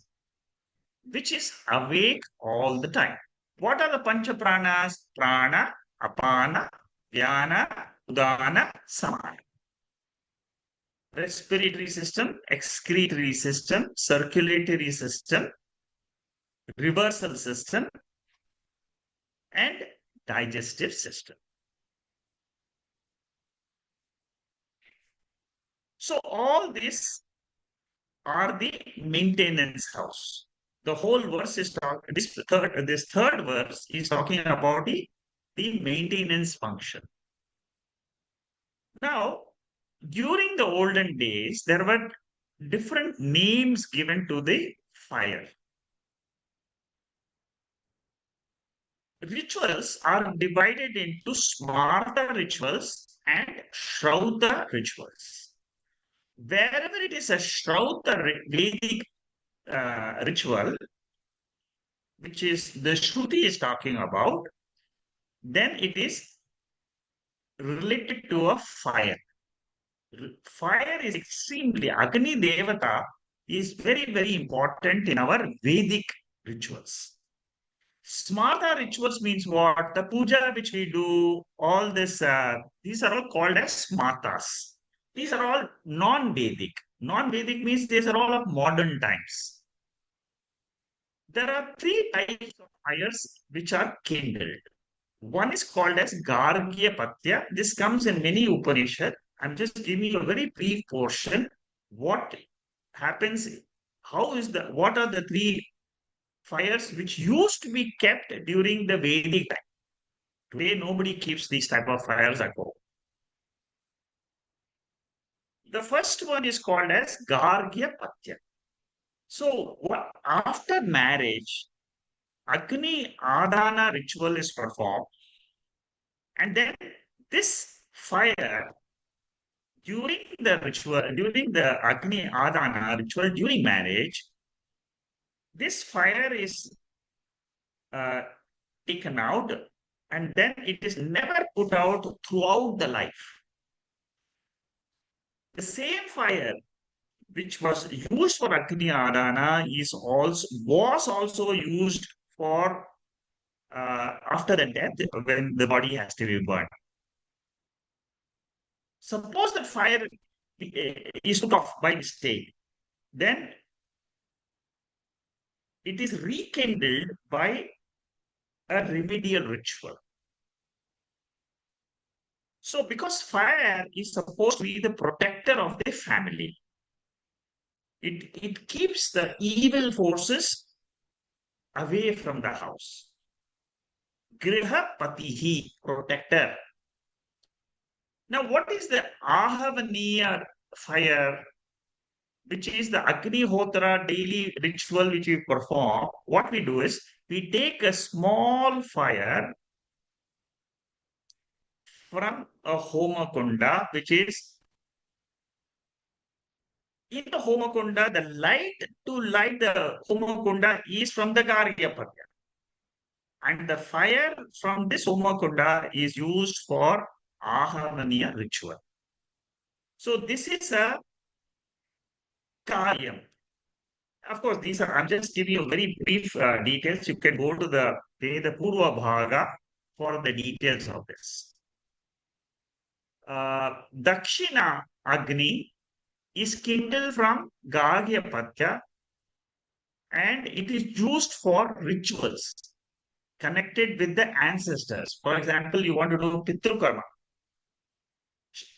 which is awake all the time. What are the Pancha Pranas? Prana, Apana, Vyana, Udana, Samana. Respiratory system, excretory system, circulatory system, reversal system, and digestive system. So all these are the maintenance house. The whole verse is talking, this third verse is talking about the maintenance function. Now, during the olden days, there were different names given to the fire. Rituals are divided into smarta rituals and Shrauta rituals. Wherever it is a Shrauta Vedic ritual, which is the Shruti is talking about, then it is related to a fire. Fire is extremely, Agni Devata is very, very important in our Vedic rituals. Smarta rituals means what? The puja which we do, all this, these are all called as smartas. These are all non-Vedic. Non-Vedic means these are all of modern times. There are three types of fires which are kindled. One is called as Gargya Patya. This comes in many Upanishad. I'm just giving you a very brief portion. What happens? What are the three fires which used to be kept during the Vedic time? Today, nobody keeps these type of fires at home. The first one is called as Gargya Patya. So, after marriage, Agni Adana ritual is performed, and then this fire during the Agni Adana ritual during marriage, this fire is uh, taken out and then it is never put out throughout the life. The same fire which was used for Agni Adana was also used for after the death when the body has to be burned. Suppose that fire is put off by mistake, then it is rekindled by a remedial ritual. So, because fire is supposed to be the protector of the family, it keeps the evil forces away from the house. Griha Patihi, protector. Now, what is the Ahavaniya fire, which is the Agnihotra daily ritual which we perform? What we do is we take a small fire from a Homakunda, which is in the Homakunda, the light to light the Homakunda is from the Gargya Patya. And the fire from this Homakunda is used for Ahavaniya ritual. So this is a Karyam. Of course, I'm just giving you very brief details. You can go to the Veda Purva Bhaga for the details of this. Dakshina Agni is kindled from Gargya Patya and it is used for rituals connected with the ancestors. For example, you want to do Pitru Karma,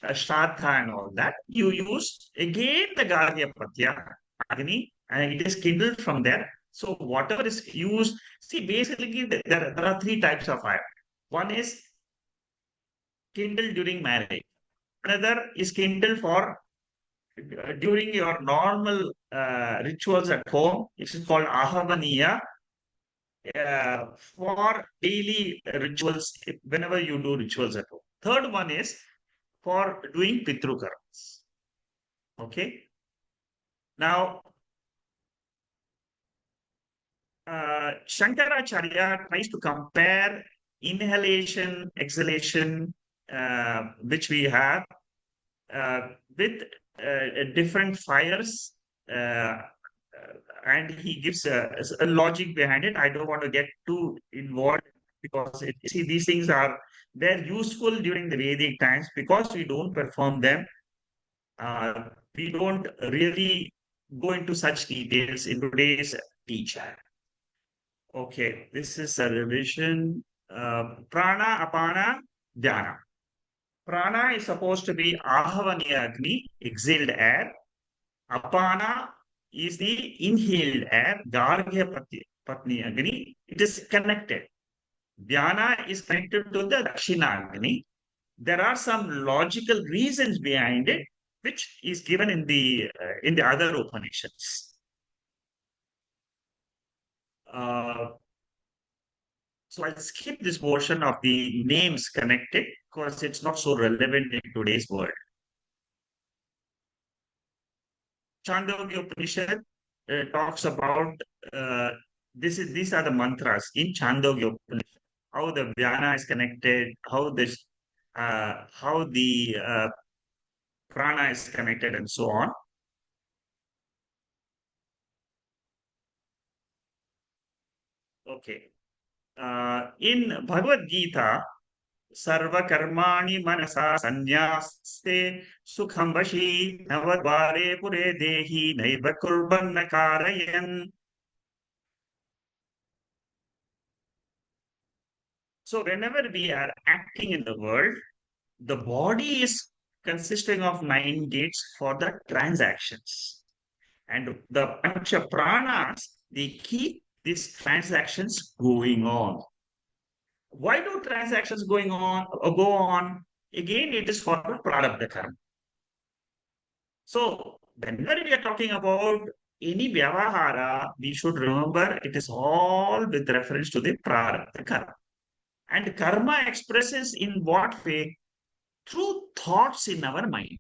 Shraddha and all that. You use again the Gargya Patya Agni and it is kindled from there. So whatever is used, see basically there are three types of fire. One is kindled during marriage. Another is kindled for during your normal rituals at home. It is called Ahavaniya. For daily rituals, whenever you do rituals at home. Third one is for doing Pitru Karmas. Okay. Now, Shankaracharya tries to compare inhalation, exhalation, which we have with different fires, and he gives a logic behind it. I don't want to get too involved because see these things they're useful during the Vedic times because we don't perform them. We don't really go into such details in today's teaching. Okay, this is a revision. Prana, Apana, Dhyana. Prana is supposed to be Ahavaniya Agni, exhaled air. Apana is the inhaled air, Gargya Patni Agni. It is connected. Dhyana is connected to the Dakshina Agni. There are some logical reasons behind it, which is given in the other Upanishads. So I'll skip this portion of the names connected because it's not so relevant in today's world. Chandogya Upanishad talks about these are the mantras in Chandogya Upanishad. How the Vyana is connected, how the prana is connected, and so on. Okay. In Bhagavad Gita, Sarva Karmani Manasa Sanyaste Sukham Vashi Navadvare Pure Dehi Naiva Kurbanna Karayan. So whenever we are acting in the world, the body is consisting of 9 gates for the transactions. And the Pancha Pranas, they keep these transactions going on. Why do transactions go on? Again, it is for the prarabdha karma. So whenever we are talking about any vyavahara, we should remember it is all with reference to the prarabdha karma. And karma expresses in what way? Through thoughts in our mind.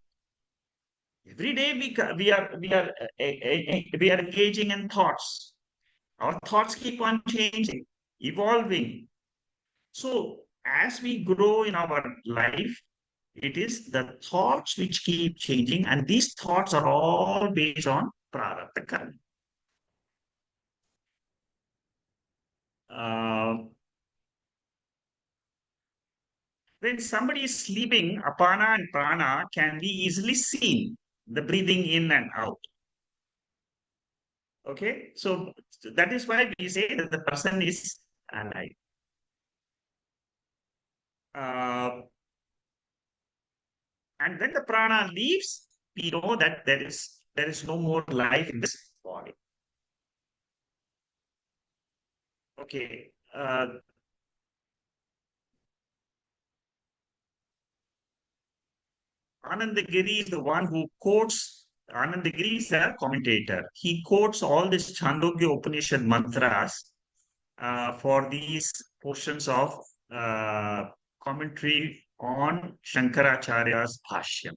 Every day we are engaging in thoughts. Our thoughts keep on changing, evolving. So as we grow in our life, it is the thoughts which keep changing, and these thoughts are all based on prarabdha karma. When somebody is sleeping, apana and prana can be easily seen, the breathing in and out. Okay, so that is why we say that the person is alive. And when the prana leaves, we know that there is no more life in this body. Okay. Anandagiri is the one who quotes. Anandagiri is a commentator. He quotes all these Chandogya Upanishad mantras for these portions of commentary on Shankaracharya's Bhashyam.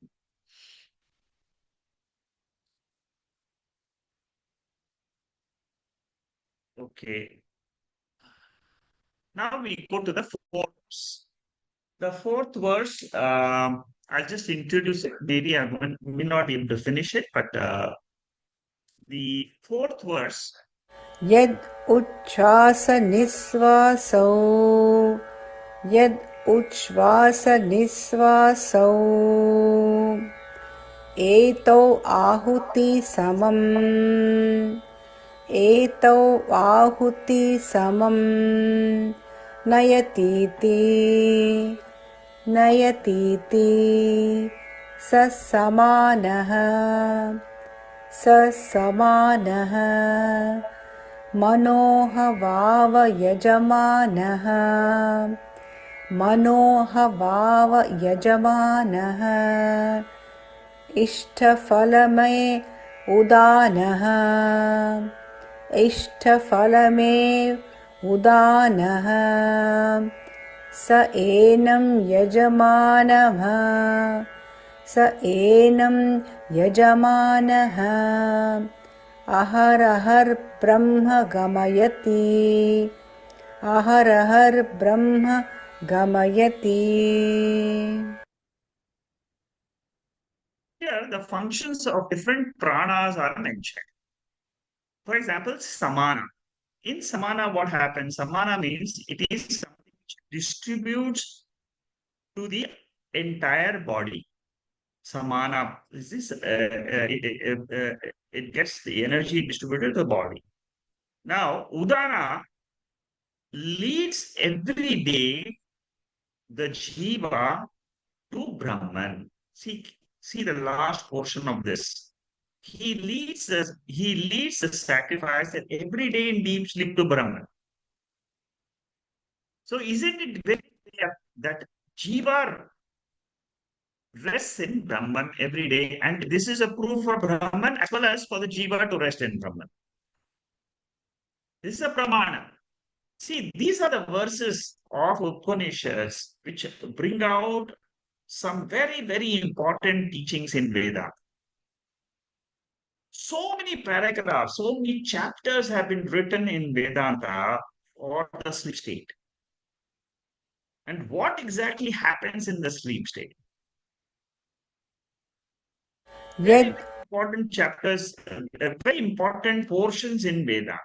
Okay. Now we go to the fourth verse. The fourth verse, I'll just introduce it. Maybe I may not be able to finish it, but the fourth verse. Yad uchvasa nisvaso Yad uchvasa nisvaso Eto ahuti samam Eto ahuti samam Nayatiti Nayatiti Sasamanaha Sasamanaha Manohavav yajamanaha Manohavav yajamanaha Ishtafalame udanaha Ishtafalame udanaha Sa enam yajamanaha Sa enam yajamanaha Aharahar Brahma Gamayati Aharahar Brahma Gamayati. Here, the functions of different pranas are mentioned. For example, samana. In samana, what happens? Samana means it is something which distributes to the entire body. Samana is this it gets the energy distributed to the body. Now, udana leads every day the jiva to Brahman. See the last portion of this. he leads the sacrifice and every day in deep sleep to Brahman. So isn't it very clear that Jiva rests in Brahman every day? And this is a proof for Brahman as well as for the Jiva to rest in Brahman. This is a pramana. See, these are the verses of Upanishads which bring out some very, very important teachings in Veda. So many paragraphs, so many chapters have been written in Vedanta for the sleep state. And what exactly happens in the sleep state? Very, Yet very important chapters, very important portions in Veda.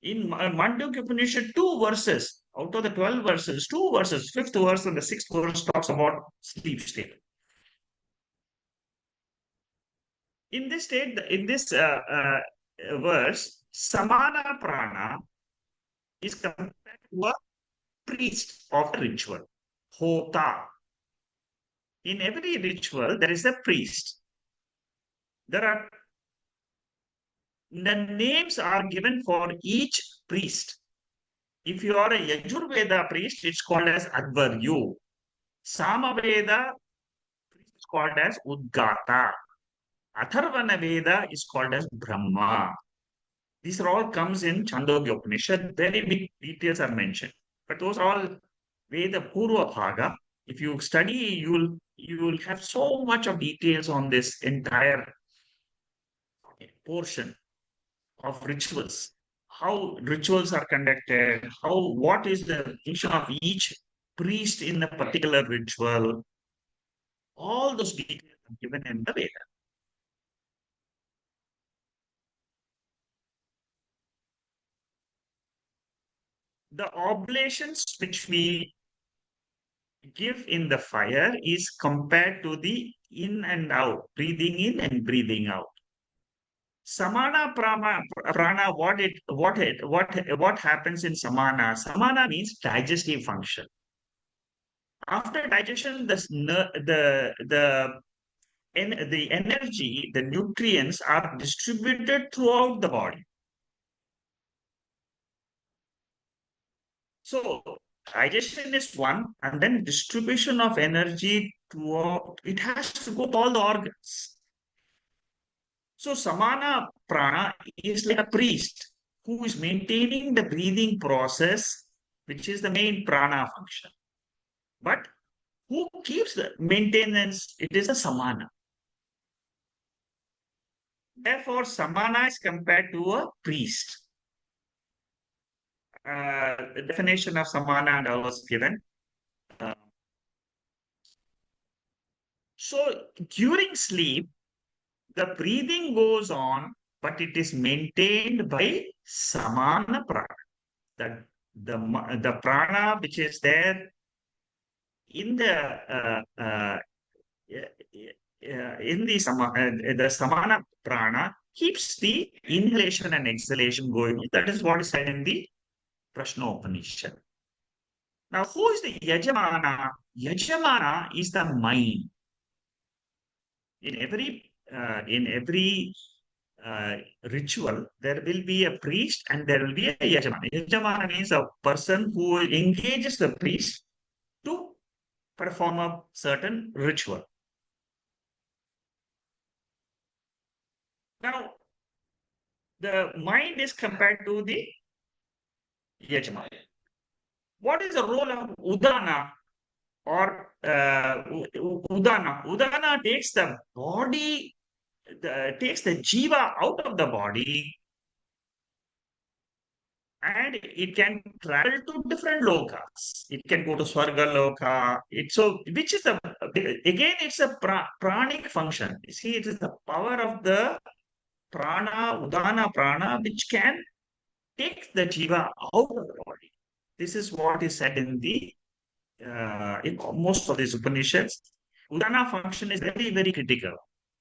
In Mandukya Upanishad, 2 verses out of the 12 verses, 2 verses, fifth verse and the sixth verse talks about sleep state. In this state, in this verse, samana prana is compared to a priest of the ritual, hota. In every ritual, there is a priest. There are the names are given for each priest. If you are a Yajurveda priest, it's called as Advaryu. Samaveda is called as Udgata. Atharvana Veda is called as Brahma. These are all comes in Chandogya Upanishad. Very big details are mentioned. But those are all Veda Purva Bhaga. If you study, you will have so much of details on this entire portion of rituals. How rituals are conducted, what is the function of each priest in a particular ritual. All those details are given in the Veda. The oblations which we give in the fire is compared to the in and out, breathing in and breathing out. Samana prana, what happens in samana? Samana means digestive function. After digestion, the energy, the nutrients are distributed throughout the body. So digestion is one, and then distribution of energy throughout, it has to go to all the organs. So samana prana is like a priest who is maintaining the breathing process, which is the main prana function. But who keeps the maintenance? It is a samana. Therefore, samana is compared to a priest. The definition of samana and all was given. So during sleep, the breathing goes on, but it is maintained by samana prana. The prana which is there in the samana prana keeps the inhalation and exhalation going. That is what is said in the Prasno Bashyam. Now, who is the Yajamana? Yajamana is the mind. In every ritual, there will be a priest and there will be a Yajamana. Yajamana means a person who engages the priest to perform a certain ritual. Now, the mind is compared to the Yajamana. What is the role of udana or udana? Udana takes the body, takes the jiva out of the body, and it can travel to different lokas. It can go to Swarga Loka. Which is again, it's a pranic function. You see, it is the power of the prana, udana prana, which can take the jiva out of the body. This is what is said in most of these Upanishads. Udana function is very, very critical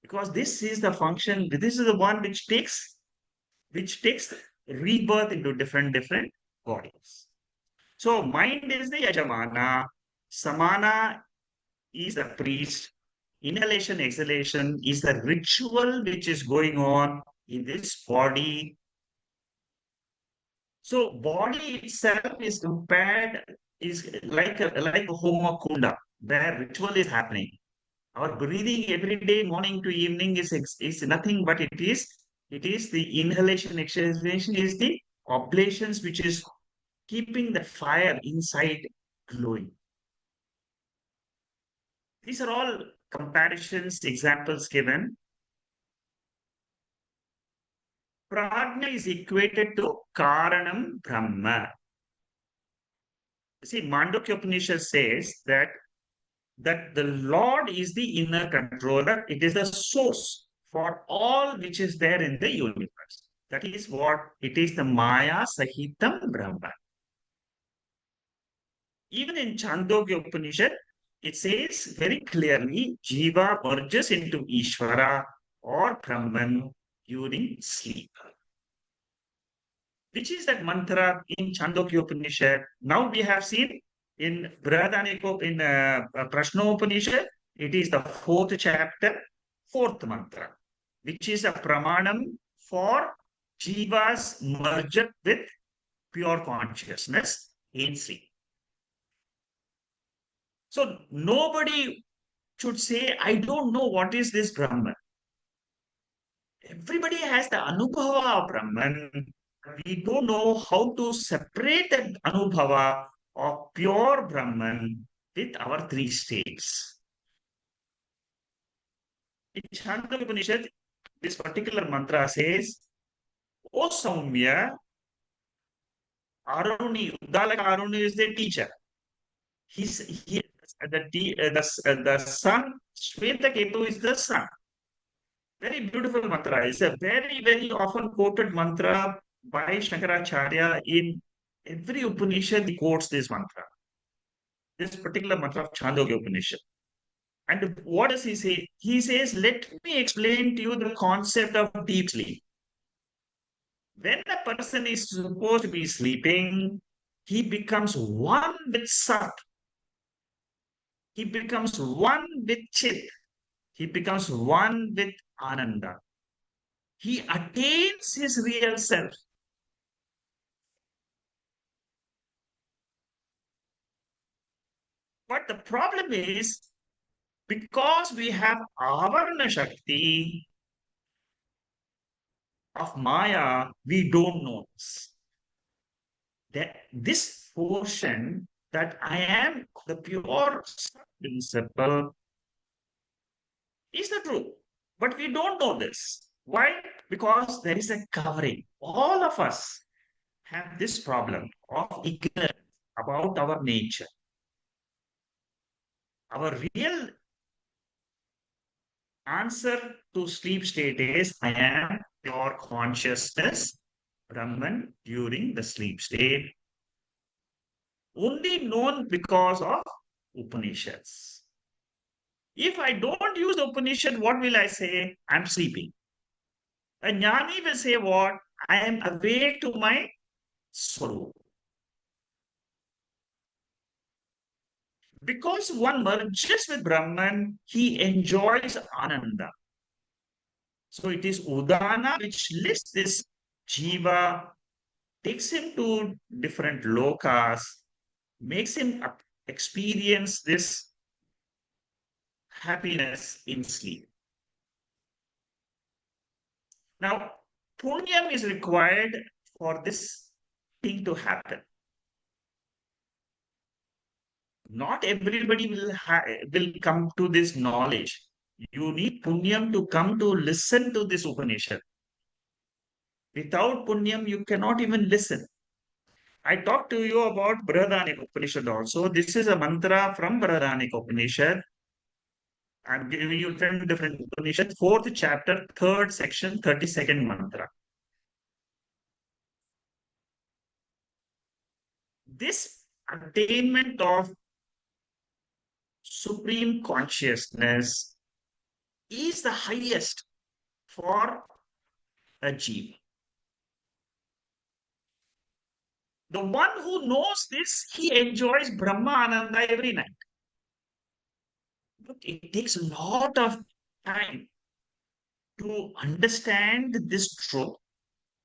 because this is the function, this is the one which takes rebirth into different bodies. So mind is the Yajamana, Samana is the priest, Inhalation, exhalation is the ritual which is going on in this body. So body itself is compared, is like a homa kunda, where ritual is happening. Our breathing every day, morning to evening, is nothing but it is the inhalation, exhalation is the oblations which is keeping the fire inside glowing. These are all comparisons, examples given. Prajna is equated to Karanam Brahma. See, Mandukya Upanishad says that the Lord is the inner controller. It is the source for all which is there in the universe. That is what it is, the Maya Sahitam Brahma. Even in Chandogya Upanishad, it says very clearly, Jiva merges into Ishvara or Brahman during sleep. Which is that mantra in Chandogya Upanishad? Now we have seen in Prasno Upanishad, it is the fourth chapter, fourth mantra, which is a pramanam for jivas merged with pure consciousness in sleep. So nobody should say, I don't know what is this Brahman. Everybody has the anubhava of Brahman. We don't know how to separate that anubhava of pure Brahman with our three states. In Chandogya Upanishad, this particular mantra says, O Saumya, Aruni, Udalaka Aruni is the teacher. The son, Shvetaketu is the son. Very beautiful mantra. It's a very, very often quoted mantra by Shankaracharya. In every Upanishad, he quotes this mantra, this particular mantra of Chandogya Upanishad. And what does he say? He says, let me explain to you the concept of deep sleep. When a person is supposed to be sleeping, he becomes one with Sat. He becomes one with Chit. He becomes one with Ananda. He attains his real self. But the problem is, because we have avarana shakti of Maya, we don't know this. That this portion, that I am the pure principle, is the truth. But we don't know this. Why? Because there is a covering. All of us have this problem of ignorance about our nature. Our real answer to sleep state is I am pure consciousness, Brahman, during the sleep state, only known because of Upanishads. If I don't use the Upanishad, what will I say? I'm sleeping. A jnani will say what? I am awake to my soul. Because one merges with Brahman, he enjoys Ananda. So it is udana which lifts this jiva, takes him to different lokas, makes him experience this happiness in sleep. Now, punyam is required for this thing to happen. Not everybody will come to this knowledge. You need punyam to come to listen to this Upanishad. Without punyam, you cannot even listen. I talked to you about Brihadaranyaka Upanishad also. This is a mantra from Brihadaranyaka Upanishad. I'm giving you 10 different Upanishads, fourth chapter, third section, 32nd mantra. This attainment of supreme consciousness is the highest for a jiva. The one who knows this, he enjoys Brahma Ananda every night. But it takes a lot of time to understand this truth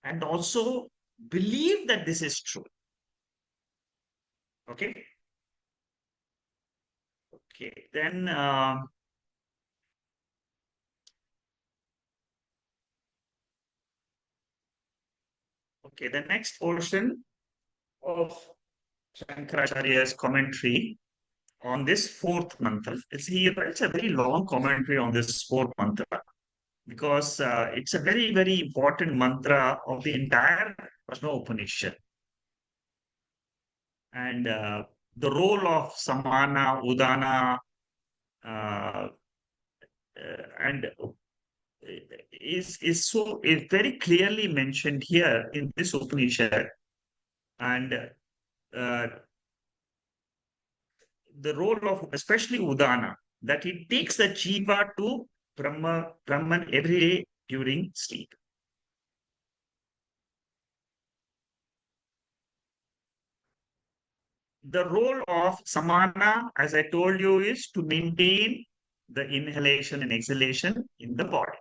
and also believe that this is true. Okay. Okay. Then, okay, the next portion of Shankaracharya's commentary on this fourth mantra. It's a very long commentary on this fourth mantra because it's a very, very important mantra of the entire Prasno Upanishad. And the role of samana, udana, uh, and is very clearly mentioned here in this Upanishad. And uh, the role of especially udana, that it takes the jiva to Brahman every day during sleep. The role of samana, as I told you, is to maintain the inhalation and exhalation in the body.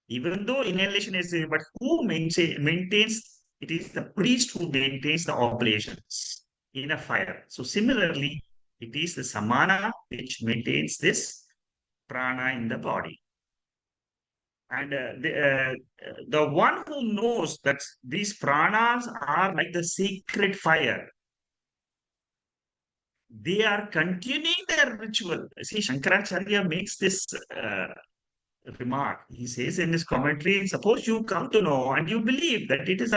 Even though inhalation is, but who maintains? It is the priest who maintains the oblations in a fire. So similarly, it is the samana which maintains this prana in the body. And the one who knows that these pranas are like the sacred fire, they are continuing their ritual. See, Shankaracharya makes this remark. He says in his commentary, suppose you come to know and you believe that it is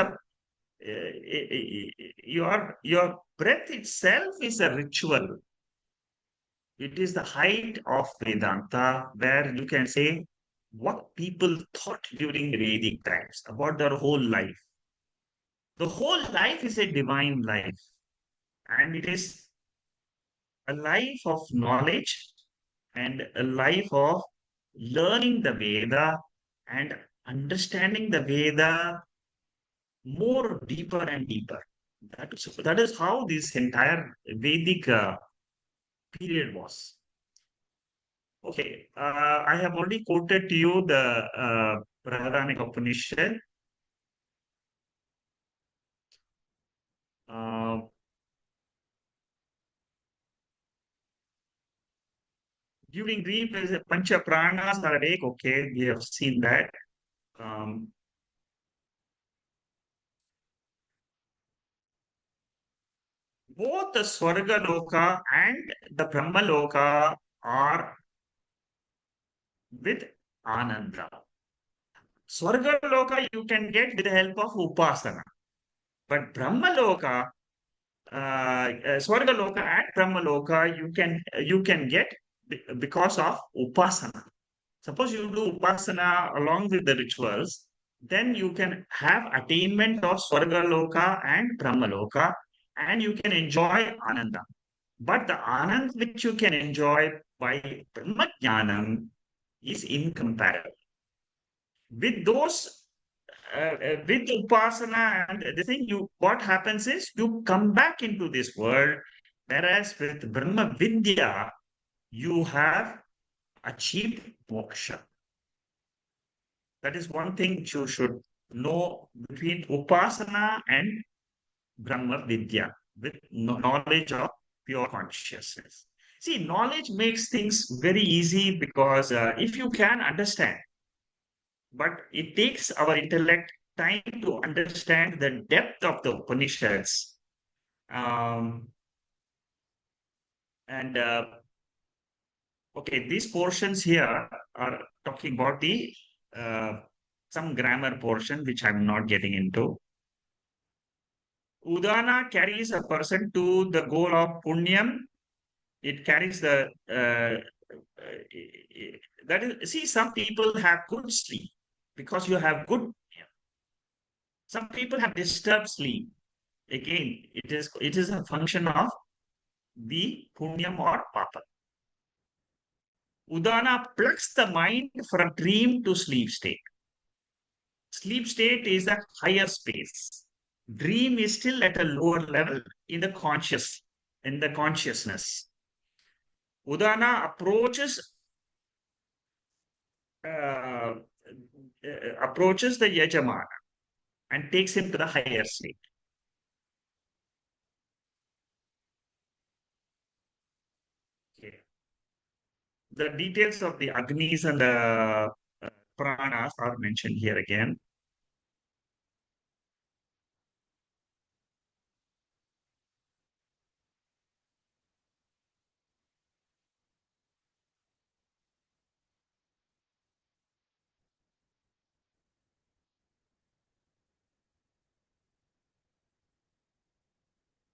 your breath itself is a ritual. It is the height of Vedanta, where you can say what people thought during Vedic times about their whole life. The whole life is a divine life, and it is a life of knowledge and a life of learning the Veda and understanding the Veda more deeper and deeper. That is how this entire Vedic period was. Okay, I have already quoted to you the Brahman Upanishad. Uh, during grief, is a Pancha Pranas are awake. Okay, we have seen that. Um, both the Swarga Loka and the Brahma Loka are with Ananda. Swarga Loka you can get with the help of Upasana. But Brahma Loka, Swarga Loka and Brahma Loka, you can get because of Upasana. Suppose you do Upasana along with the rituals, then you can have attainment of Swarga Loka and Brahma Loka, and you can enjoy Ananda. But the Anand which you can enjoy by Brahma Jnanam is incomparable. With those with upasana and the thing, you what happens is you come back into this world, whereas with Brahma Vidya you have achieved moksha. That is one thing which you should know between upasana and Brahma Vidya, with knowledge of pure consciousness. See, knowledge makes things very easy because if you can understand, but it takes our intellect time to understand the depth of the Upanishads. Um, and okay, these portions here are talking about the some grammar portion which I'm not getting into. Udana carries a person to the goal of punyam. It carries the that is. See, some people have good sleep because you have good. Some people have disturbed sleep. Again, it is a function of the punyam or papa. Udana plucks the mind from dream to sleep state. Sleep state is a higher space. Dream is still at a lower level in the consciousness. Udana uh, approaches the Yajamana and takes him to the higher state. Okay. The details of the Agnis and the pranas are mentioned here again.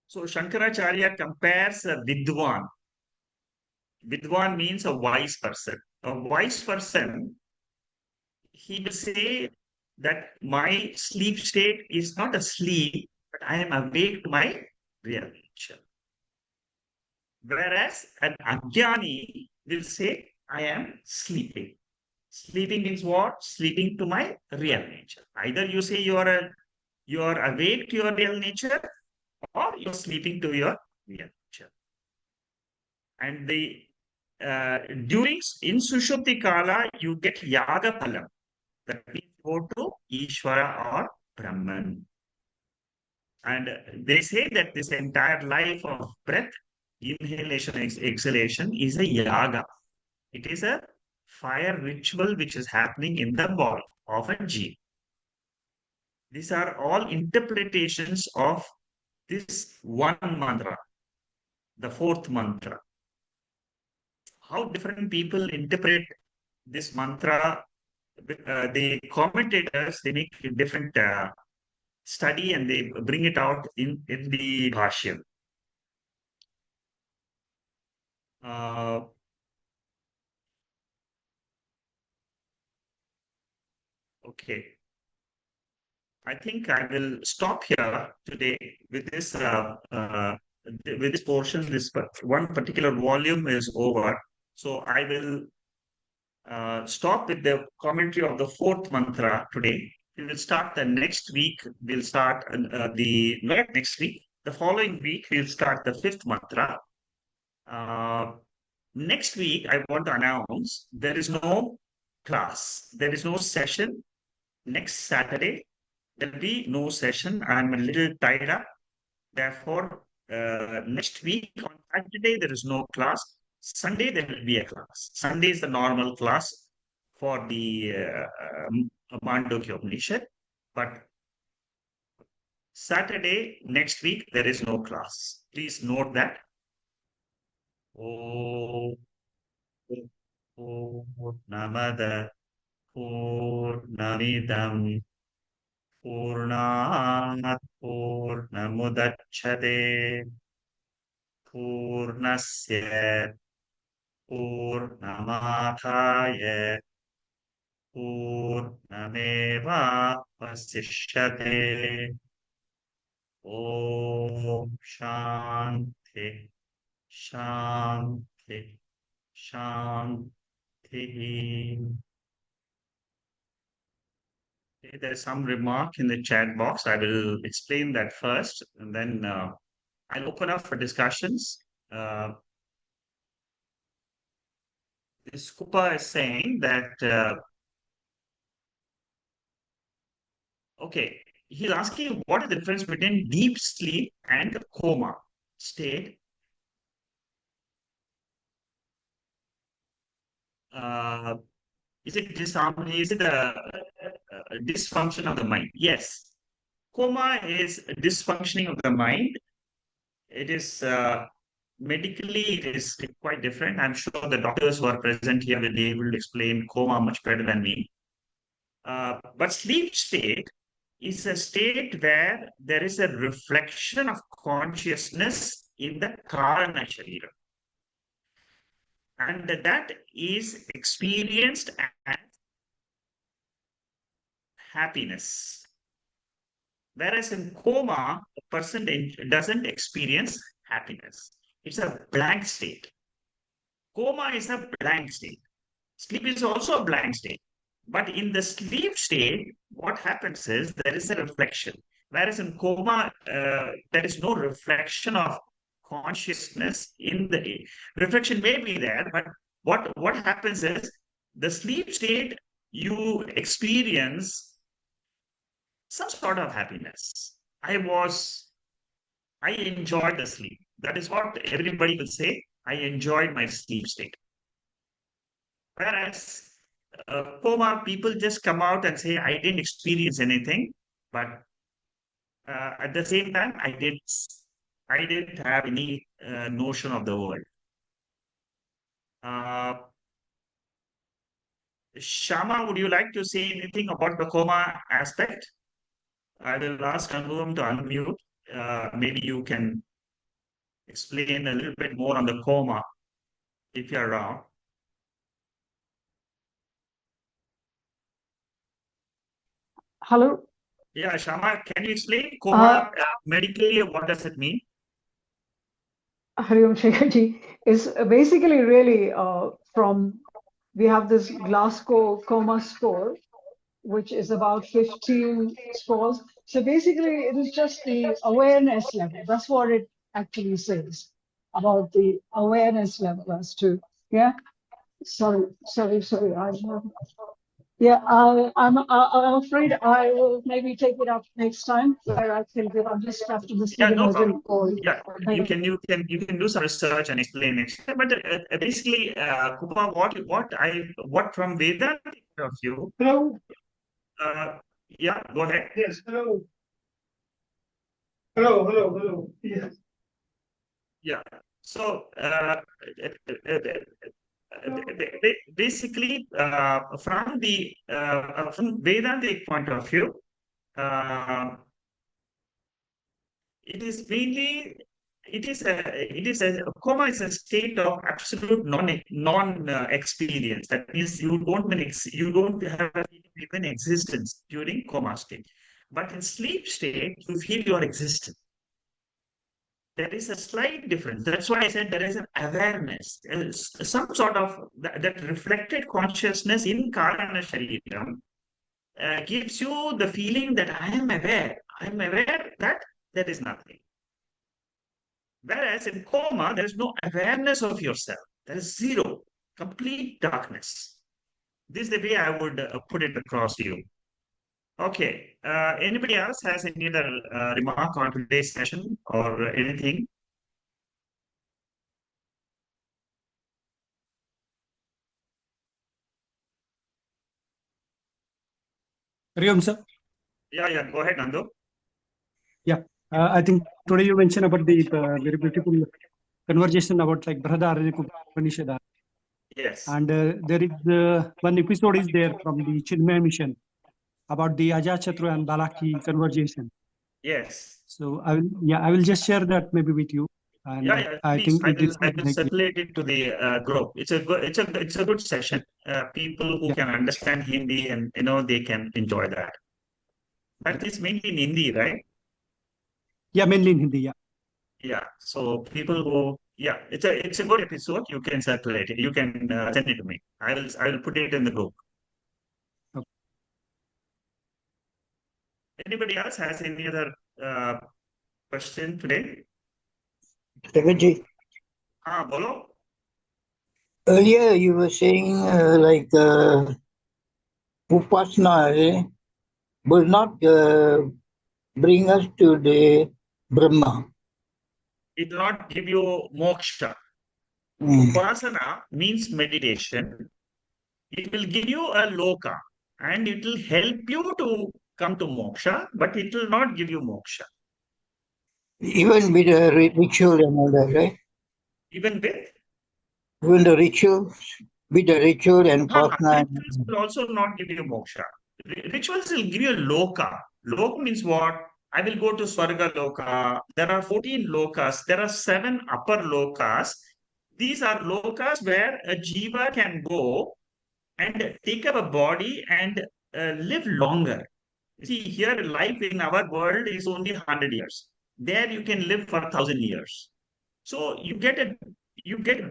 So Shankaracharya compares a Vidwan. Vidwan means a wise person. A wise person, he will say that my sleep state is not a sleep, but I am awake to my real nature. Whereas an Ajnani will say, I am sleeping. Sleeping means what? Sleeping to my real nature. Either you say you are awake to your real nature, or you're sleeping to your real nature. And the during in Sushupti Kala, you get Yaga Palam. That means go to Ishvara or Brahman. And they say that this entire life of breath, inhalation, exhalation, is a yaga. It is a fire ritual which is happening in the body of a jeev. These are all interpretations of this one mantra, the fourth mantra. How different people interpret this mantra, the commentators, they make a different study and they bring it out in the Bhashyam. Uh, okay. I think I will stop here today with this portion. This one particular volume is over, so I will stop with the commentary of the fourth mantra today. We will start the next week. We'll start the not next week. The following week we'll start the fifth mantra. Uh, Next week I want to announce there is no class. There is no session next Saturday. There'll be no session. I'm a little tied up. Therefore, next week on Saturday, there is no class. Sunday, there will be a class. Sunday is the normal class for the Mandukya Upanishad. But Saturday, next week, there is no class. Please note that. Oh, Namada Purnamidam Purnat Purnamudachyate Purnasya Purnamathaya Purnameva Vasishyate. Om Shanti Shanti Shanti. Okay, there is some remark in the chat box. I will explain that first, and then I'll open up for discussions. This Kupa is saying that, okay, he's asking what is the difference between deep sleep and coma state. Uh, is it disharmony? Is it a dysfunction of the mind? Yes. Coma is a dysfunctioning of the mind. It is medically, it is quite different. I'm sure the doctors who are present here will be able to explain coma much better than me. But sleep state is a state where there is a reflection of consciousness in the Karana Sharira. And that is experienced as happiness. Whereas in coma, a person doesn't experience happiness. It's a blank state. Coma is a blank state. Sleep is also a blank state. But in the sleep state, what happens is there is a reflection. Whereas in coma, there is no reflection of consciousness in the reflection may be there, but what happens is the sleep state you experience some sort of happiness. I enjoyed the sleep. That is what everybody will say. I enjoyed my sleep state. Whereas coma, people just come out and say, I didn't experience anything, but at the same time, I didn't have any notion of the world. Uh, Shama, would you like to say anything about the coma aspect? I will ask Anupam to unmute. Maybe you can explain a little bit more on the coma if you're around. Hello. Yeah, Shama, can you explain coma medically? What does it mean? Hari Om Shekharji is basically really we have this Glasgow coma score, which is about 15 scores. So basically, it is just the awareness level. That's what it actually says about the awareness level as to, yeah. Sorry. Yeah, I'm afraid I will maybe take it up next time where I can give. I'm just after this Yeah, meeting no as problem. well. Yeah, you can do some research and explain it. But basically, Kupa, what from Vedanta point of view? Hello. Yeah, go ahead. Yes. Hello. Hello. Yes. Yeah. So basically, from Vedantic point of view, it is mainly it is a coma is a state of absolute non experience. That means you don't have even existence during coma state. But in sleep state, you feel your existence. There is a slight difference. That's why I said there is an awareness, some sort of that reflected consciousness in Karana Shariram gives you the feeling that I am aware. I am aware that there is nothing. Whereas in coma, there is no awareness of yourself. There is zero, complete darkness. This is the way I would put it across to you. Okay. Anybody else has any other remark on today's session or anything? Hariom, sir. Yeah. Go ahead, Nando. Yeah, I think today you mentioned about the very beautiful conversation about like Brahmaninic Upanishad. Yes. And there is one episode is there from the Chinmay mission about the Ajachatru and Balaki conversation. Yes. So I will just share that maybe with you. And Yeah. I Please, think it is I will circulate it to the group. It's a good session. People who can understand Hindi and they can enjoy that. But it's mainly in Hindi, right? Yeah, mainly in Hindi. Yeah. Yeah. So people who it's a good episode. You can circulate it. You can send it to me. I will put it in the group. Okay. Anybody else has any other question today? Secretary, Bolo? earlier you were saying Upasana will not bring us to the Brahma. It will not give you moksha. Mm. Upasana means meditation. It will give you a loka and it will help you to come to moksha, but it will not give you moksha. Even with the ritual and all that, right? Even with? Even the rituals, with the ritual and Upasana. Rituals will also not give you moksha. Rituals will give you a loka. Loka means what? I will go to Swarga Loka. There are 14 lokas. There are 7 upper lokas. These are lokas where a jiva can go and take up a body and live longer. See, here life in our world is only 100 years. There you can live for 1,000 years. So you get a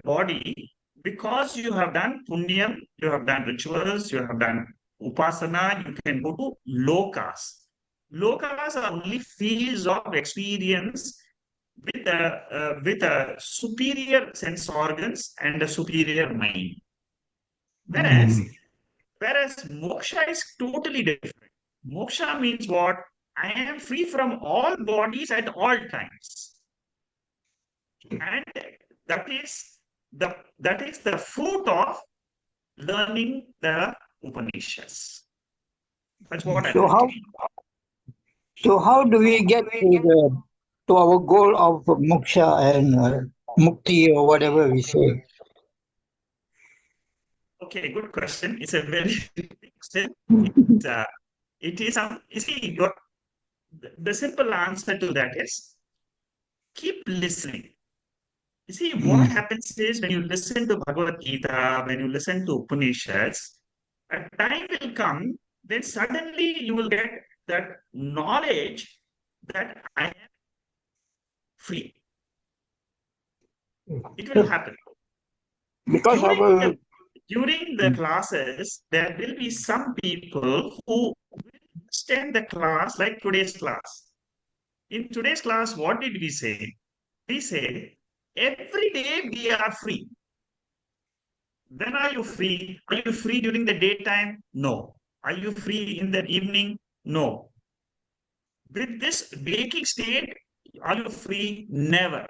body because you have done punyam, you have done rituals, you have done upasana, you can go to lokas. Lokas are only fields of experience with a superior sense organs and a superior mind. Whereas moksha is totally different. Moksha means what? I am free from all bodies at all times. And that is the fruit of learning the Upanishads. That's what I So how believe. so how do we get to our goal of moksha and mukti or whatever we say? Okay, good question. It's a very big question. It is you see the simple answer to that is keep listening. You see, what Mm. happens is when you listen to Bhagavad Gita, when you listen to Upanishads, a time will come when suddenly you will get that knowledge that I am free. It will happen. Because our During the classes, there will be some people who will understand the class like today's class. In today's class, what did we say? We say, every day we are free. When are you free? Are you free during the daytime? No. Are you free in the evening? No. With this waking state, are you free? Never.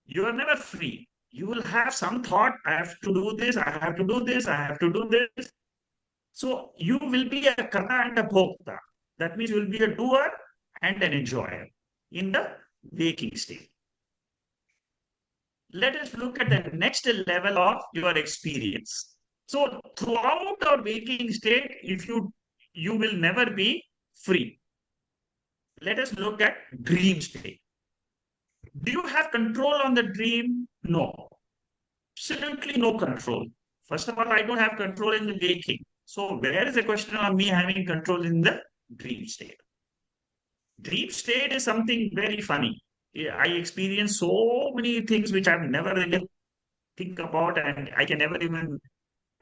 You are never free. You will have some thought, I have to do this, I have to do this, I have to do this. So you will be a karta and a bhokta. That means you will be a doer and an enjoyer in the waking state. Let us look at the next level of your experience. So throughout our waking state, if you will never be free. Let us look at dream state. Do you have control on the dream? No. Absolutely no control. First of all, I don't have control in the waking. So where is the question of me having control in the dream state? Dream state is something very funny. I experience so many things which I've never really think about, and I can never even,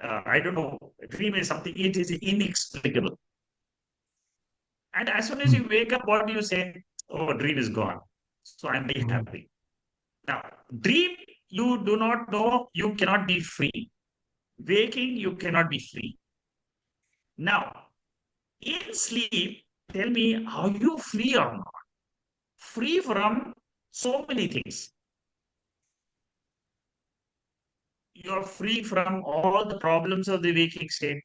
I don't know, dream is something, it is inexplicable. And as soon as you wake up, what do you say? Oh, dream is gone. So I'm very happy. Now, dream, you do not know, you cannot be free. Waking, you cannot be free. Now, in sleep, tell me, are you free or not? Free from so many things. You're free from all the problems of the waking state.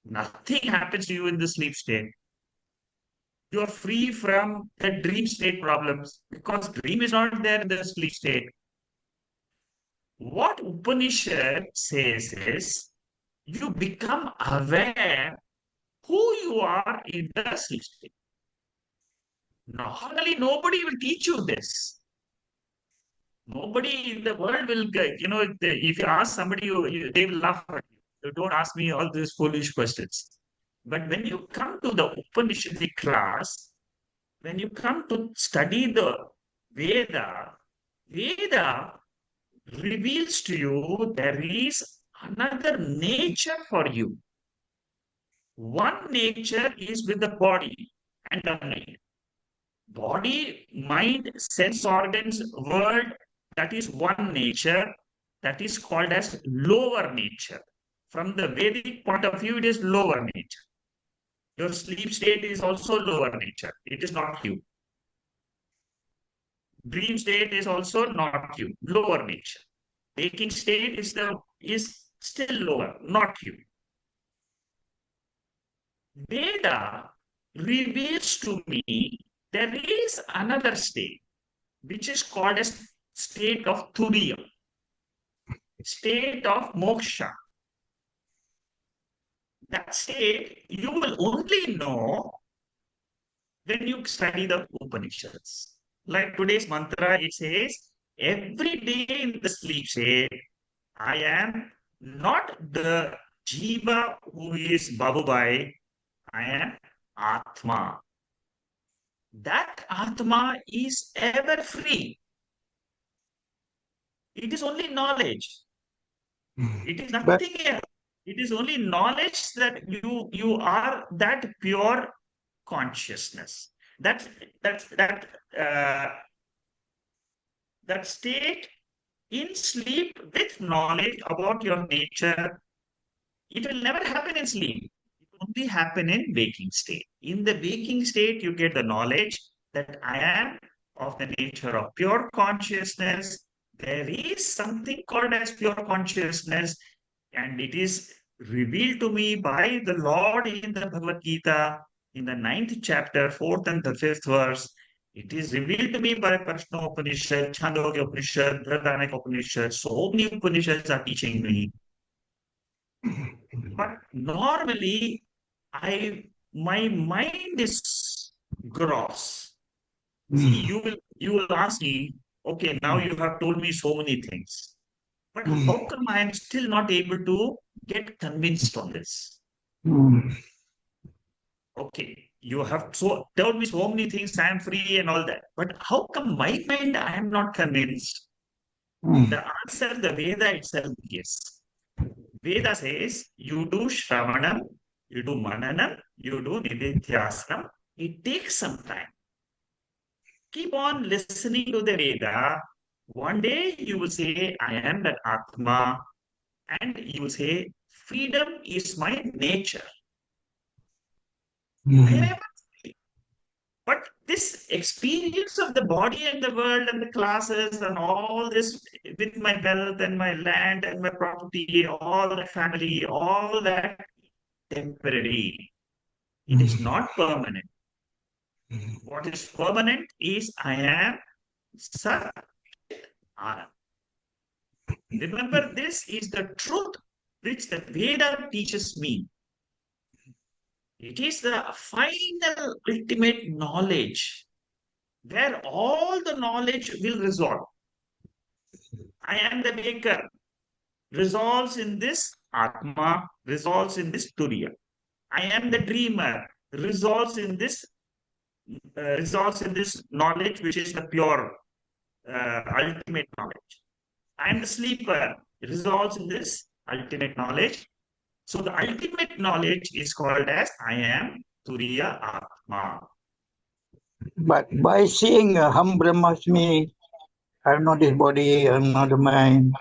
Nothing happens to you in the sleep state. You're free from the dream state problems because dream is not there in the sleep state. What Upanishad says is you become aware who you are in the sleep state. Normally, nobody will teach you this. Nobody in the world will, if you ask somebody, they will laugh at you. So don't ask me all these foolish questions. But when you come to the Upanishadic class, when you come to study the Veda, Veda reveals to you there is another nature for you. One nature is with the body and the mind. Body, mind, sense organs, world, that is one nature, that is called as lower nature. From the Vedic point of view, it is lower nature. Your sleep state is also lower nature. It is not you. Dream state is also not you, lower nature. Waking state is still lower, not you. Veda reveals to me there is another state which is called as state of turiya, state of moksha. That state you will only know when you study the Upanishads. Like today's mantra, it says, every day in the sleep state, I am not the Jiva who is Babubai, I am Atma. That Atma is ever free. It is only knowledge. It is but nothing else. It is only knowledge that you are that pure consciousness. That that state in sleep with knowledge about your nature, it will never happen in sleep. It will only happen in waking state. In the waking state, you get the knowledge that I am of the nature of pure consciousness. There is something called as pure consciousness, and it is revealed to me by the Lord in the Bhagavad Gita in the 9th chapter, 4th and the 5th verse. It is revealed to me by Prasno Upanishad, Chandogya Upanishad, Brihadaranyaka Upanishad. So many Upanishads are teaching me. But normally, my mind is gross. See, you will ask me, okay, now you have told me so many things. But how come I am still not able to get convinced on this? Okay, you have told me so many things, I am free and all that. But how come my mind I am not convinced? The answer the Veda itself gives. Veda says you do Shravanam, you do Mananam, you do Nididhyasanam. It takes some time. Keep on listening to the Veda. One day you will say, I am that Atma, and you will say, freedom is my nature. I am free. But this experience of the body and the world and the classes and all this with my wealth and my land and my property, all the family, all that temporary. It is not permanent. What is permanent is I am Sat Anand. Remember, this is the truth which the Veda teaches me. It is the final ultimate knowledge where all the knowledge will resolve. I am the maker, resolves in this Atma, resolves in this Turiya. I am the dreamer, resolves in this knowledge which is the pure ultimate knowledge. I am the sleeper, resolves in this ultimate knowledge. So the ultimate knowledge is called as I am Turiya Atma. But by seeing Ham Brahmasmi, I am not this body, I am not the mind,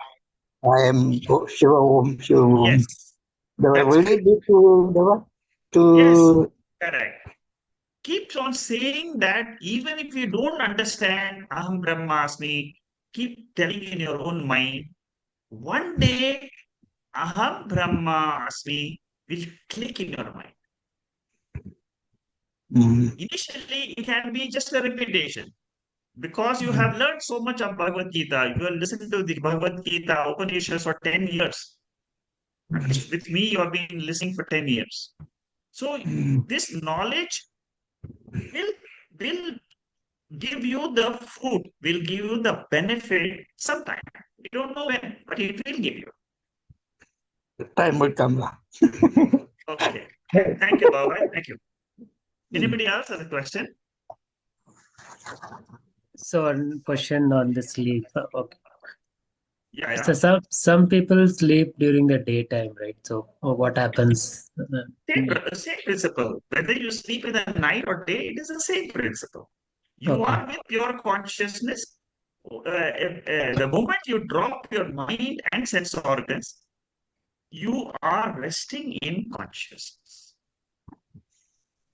I am Shiva Om, Shiva Om. Yes, Will that's it correct. lead to the what? Yes, To correct. Keep on saying that even if you don't understand Aham Brahmasmi, keep telling in your own mind, one day Aham Brahmasmi will click in your mind. Initially, it can be just a repetition because you have learned so much of Bhagavad Gita. You have listened to the Bhagavad Gita Upanishads for 10 years. At least with me, you have been listening for 10 years. So this knowledge will give you the fruit, will give you the benefit sometime. We don't know when, but it will give you. the time will come. Okay. Thank you, Baba. Thank you. Anybody else has a question? So, one question on the sleep. Okay. Yeah. So some people sleep during the daytime, right? So what happens? Same principle. Whether you sleep in the night or day, it is the same principle. You Okay. are with your consciousness. The moment you drop your mind and sense organs, you are resting in consciousness.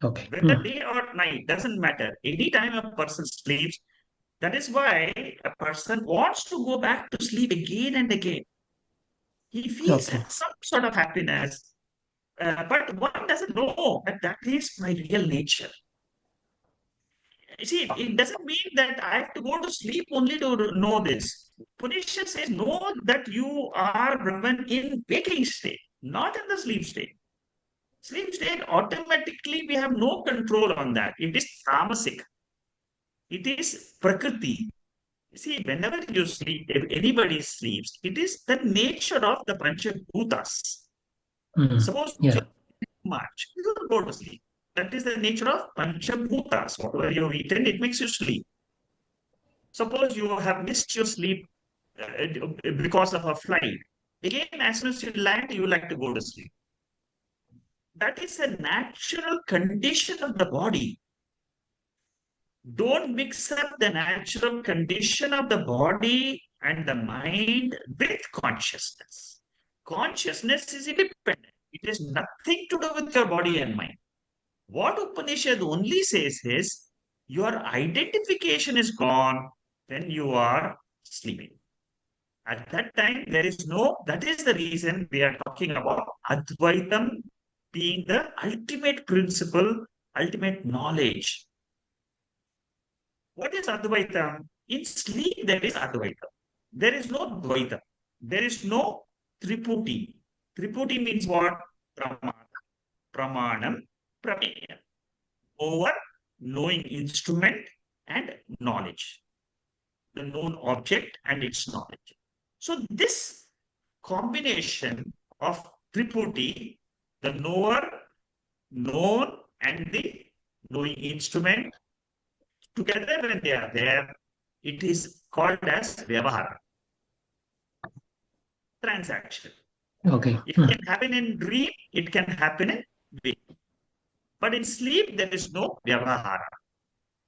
Okay. Whether day or night, doesn't matter. Anytime a person sleeps, that is why a person wants to go back to sleep again and again. He feels Okay. some sort of happiness, but one doesn't know that that is my real nature. You see, it doesn't mean that I have to go to sleep only to know this. Upanishad says, know that you are Brahman in waking state, not in the sleep state. Sleep state, automatically, we have no control on that. It is tamasic. It is prakriti. See, whenever you sleep, if anybody sleeps, it is the nature of the Panchabhutas. Suppose Yeah. March, you don't go to sleep. That is the nature of Panchabhutas. Whatever you've eaten, it makes you sleep. Suppose you have missed your sleep because of a flight. Again, as soon as you land, you like to go to sleep. That is a natural condition of the body. Don't mix up the natural condition of the body and the mind with consciousness. Consciousness is independent. It has nothing to do with your body and mind. What Upanishad only says is your identification is gone when you are sleeping. At that time, that is the reason we are talking about Advaitam being the ultimate principle, ultimate knowledge. What is Advaitam? In sleep, there is Advaitam. There is no Dvaitam. There is no Triputi. Triputi means what? Pramanam, Prameya. Over knowing instrument and knowledge. The known object and its knowledge. So this combination of Triputi, the knower, known, and the knowing instrument, together when they are there, it is called as Vyavahara. Transaction. Okay. It can happen in dream, it can happen in wake. But in sleep, there is no Vyavahara.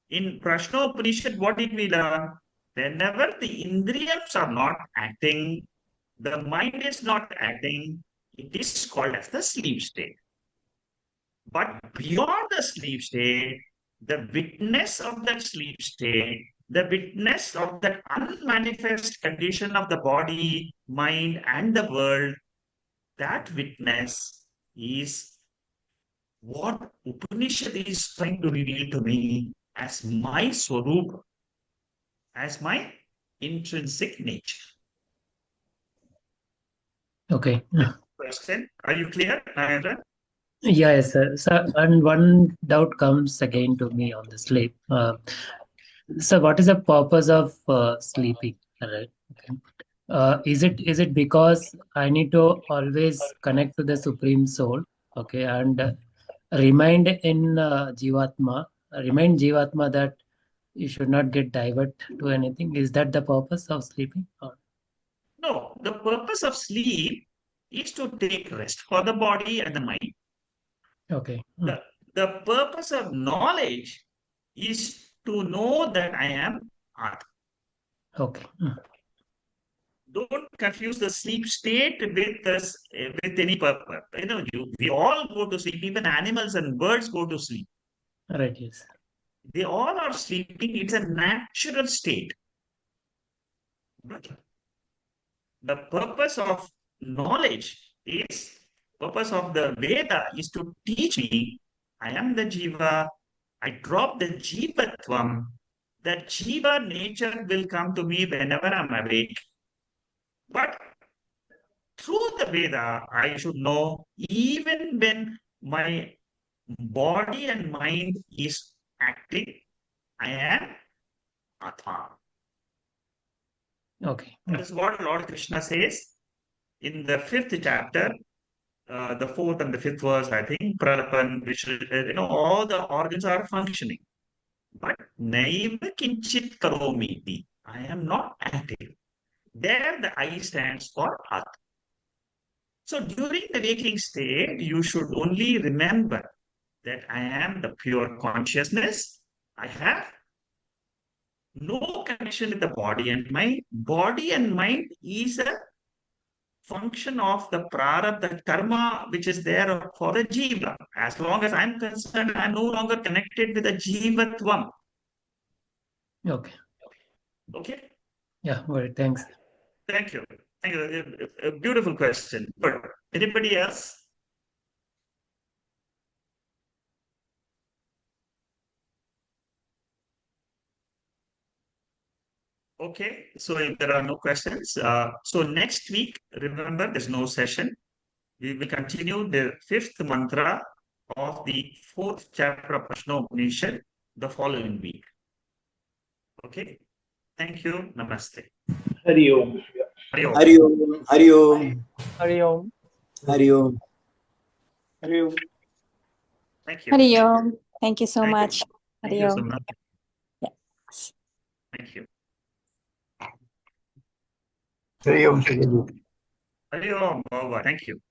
In Prasno Upanishad, what did we learn? Whenever the Indriyams are not acting, the mind is not acting, it is called as the sleep state. But beyond the sleep state, the witness of that sleep state, the witness of that unmanifest condition of the body, mind, and the world, that witness is what Upanishad is trying to reveal to me as my Swarupa, as my intrinsic nature. Okay. Question, are you clear, Narendra? Yeah, yes, sir. So, and one doubt comes again to me on the sleep. So, what is the purpose of sleeping? Right. Okay. Is it because I need to always connect to the Supreme Soul? Okay, and remind in remind Jivatma that you should not get divert to anything. Is that the purpose of sleeping? No, the purpose of sleep is to take rest for the body and the mind. Okay. The purpose of knowledge is to know that I am Atma. Okay. Don't confuse the sleep state with any purpose. We all go to sleep. Even animals and birds go to sleep. Right. Yes. They all are sleeping. It's a natural state. But the purpose of knowledge purpose of the Veda is to teach me I am the Jiva. I drop the Jivatvam. The Jiva nature will come to me whenever I'm awake. But through the Veda, I should know even when my body and mind is acting, I am Atma. Okay. That is what Lord Krishna says in the 5th chapter, the 4th and the 5th verse, I think, Pralapan, which, all the organs are functioning. But Naiva Kinchit Karomiti, I am not active. There the I stands for Atma. So during the waking state, you should only remember that I am the pure consciousness. I have no connection with the body and mind. Body and mind is a function of the prarabdha, the karma which is there for the jiva. As long as I'm concerned, I'm no longer connected with the jivatvam. Okay. Okay? Yeah. Well, thanks. Thank you. Thank you. A beautiful question. But anybody else? Okay, so if there are no questions, so next week, remember, there's no session. We will continue the 5th mantra of the 4th chapter of Prasno Upanishad the following week. Okay, thank you. Namaste. Hari Om. Hari Om. Hari Om. Hari Om. Hari Om. Hari Om. Hari Om. Thank you. Hari Om. Thank you so Thank you. much. Thank Hari you so Om. much. Yes. Thank you. Hari Om, Sri Guru. Hari Om. Baba. Thank you.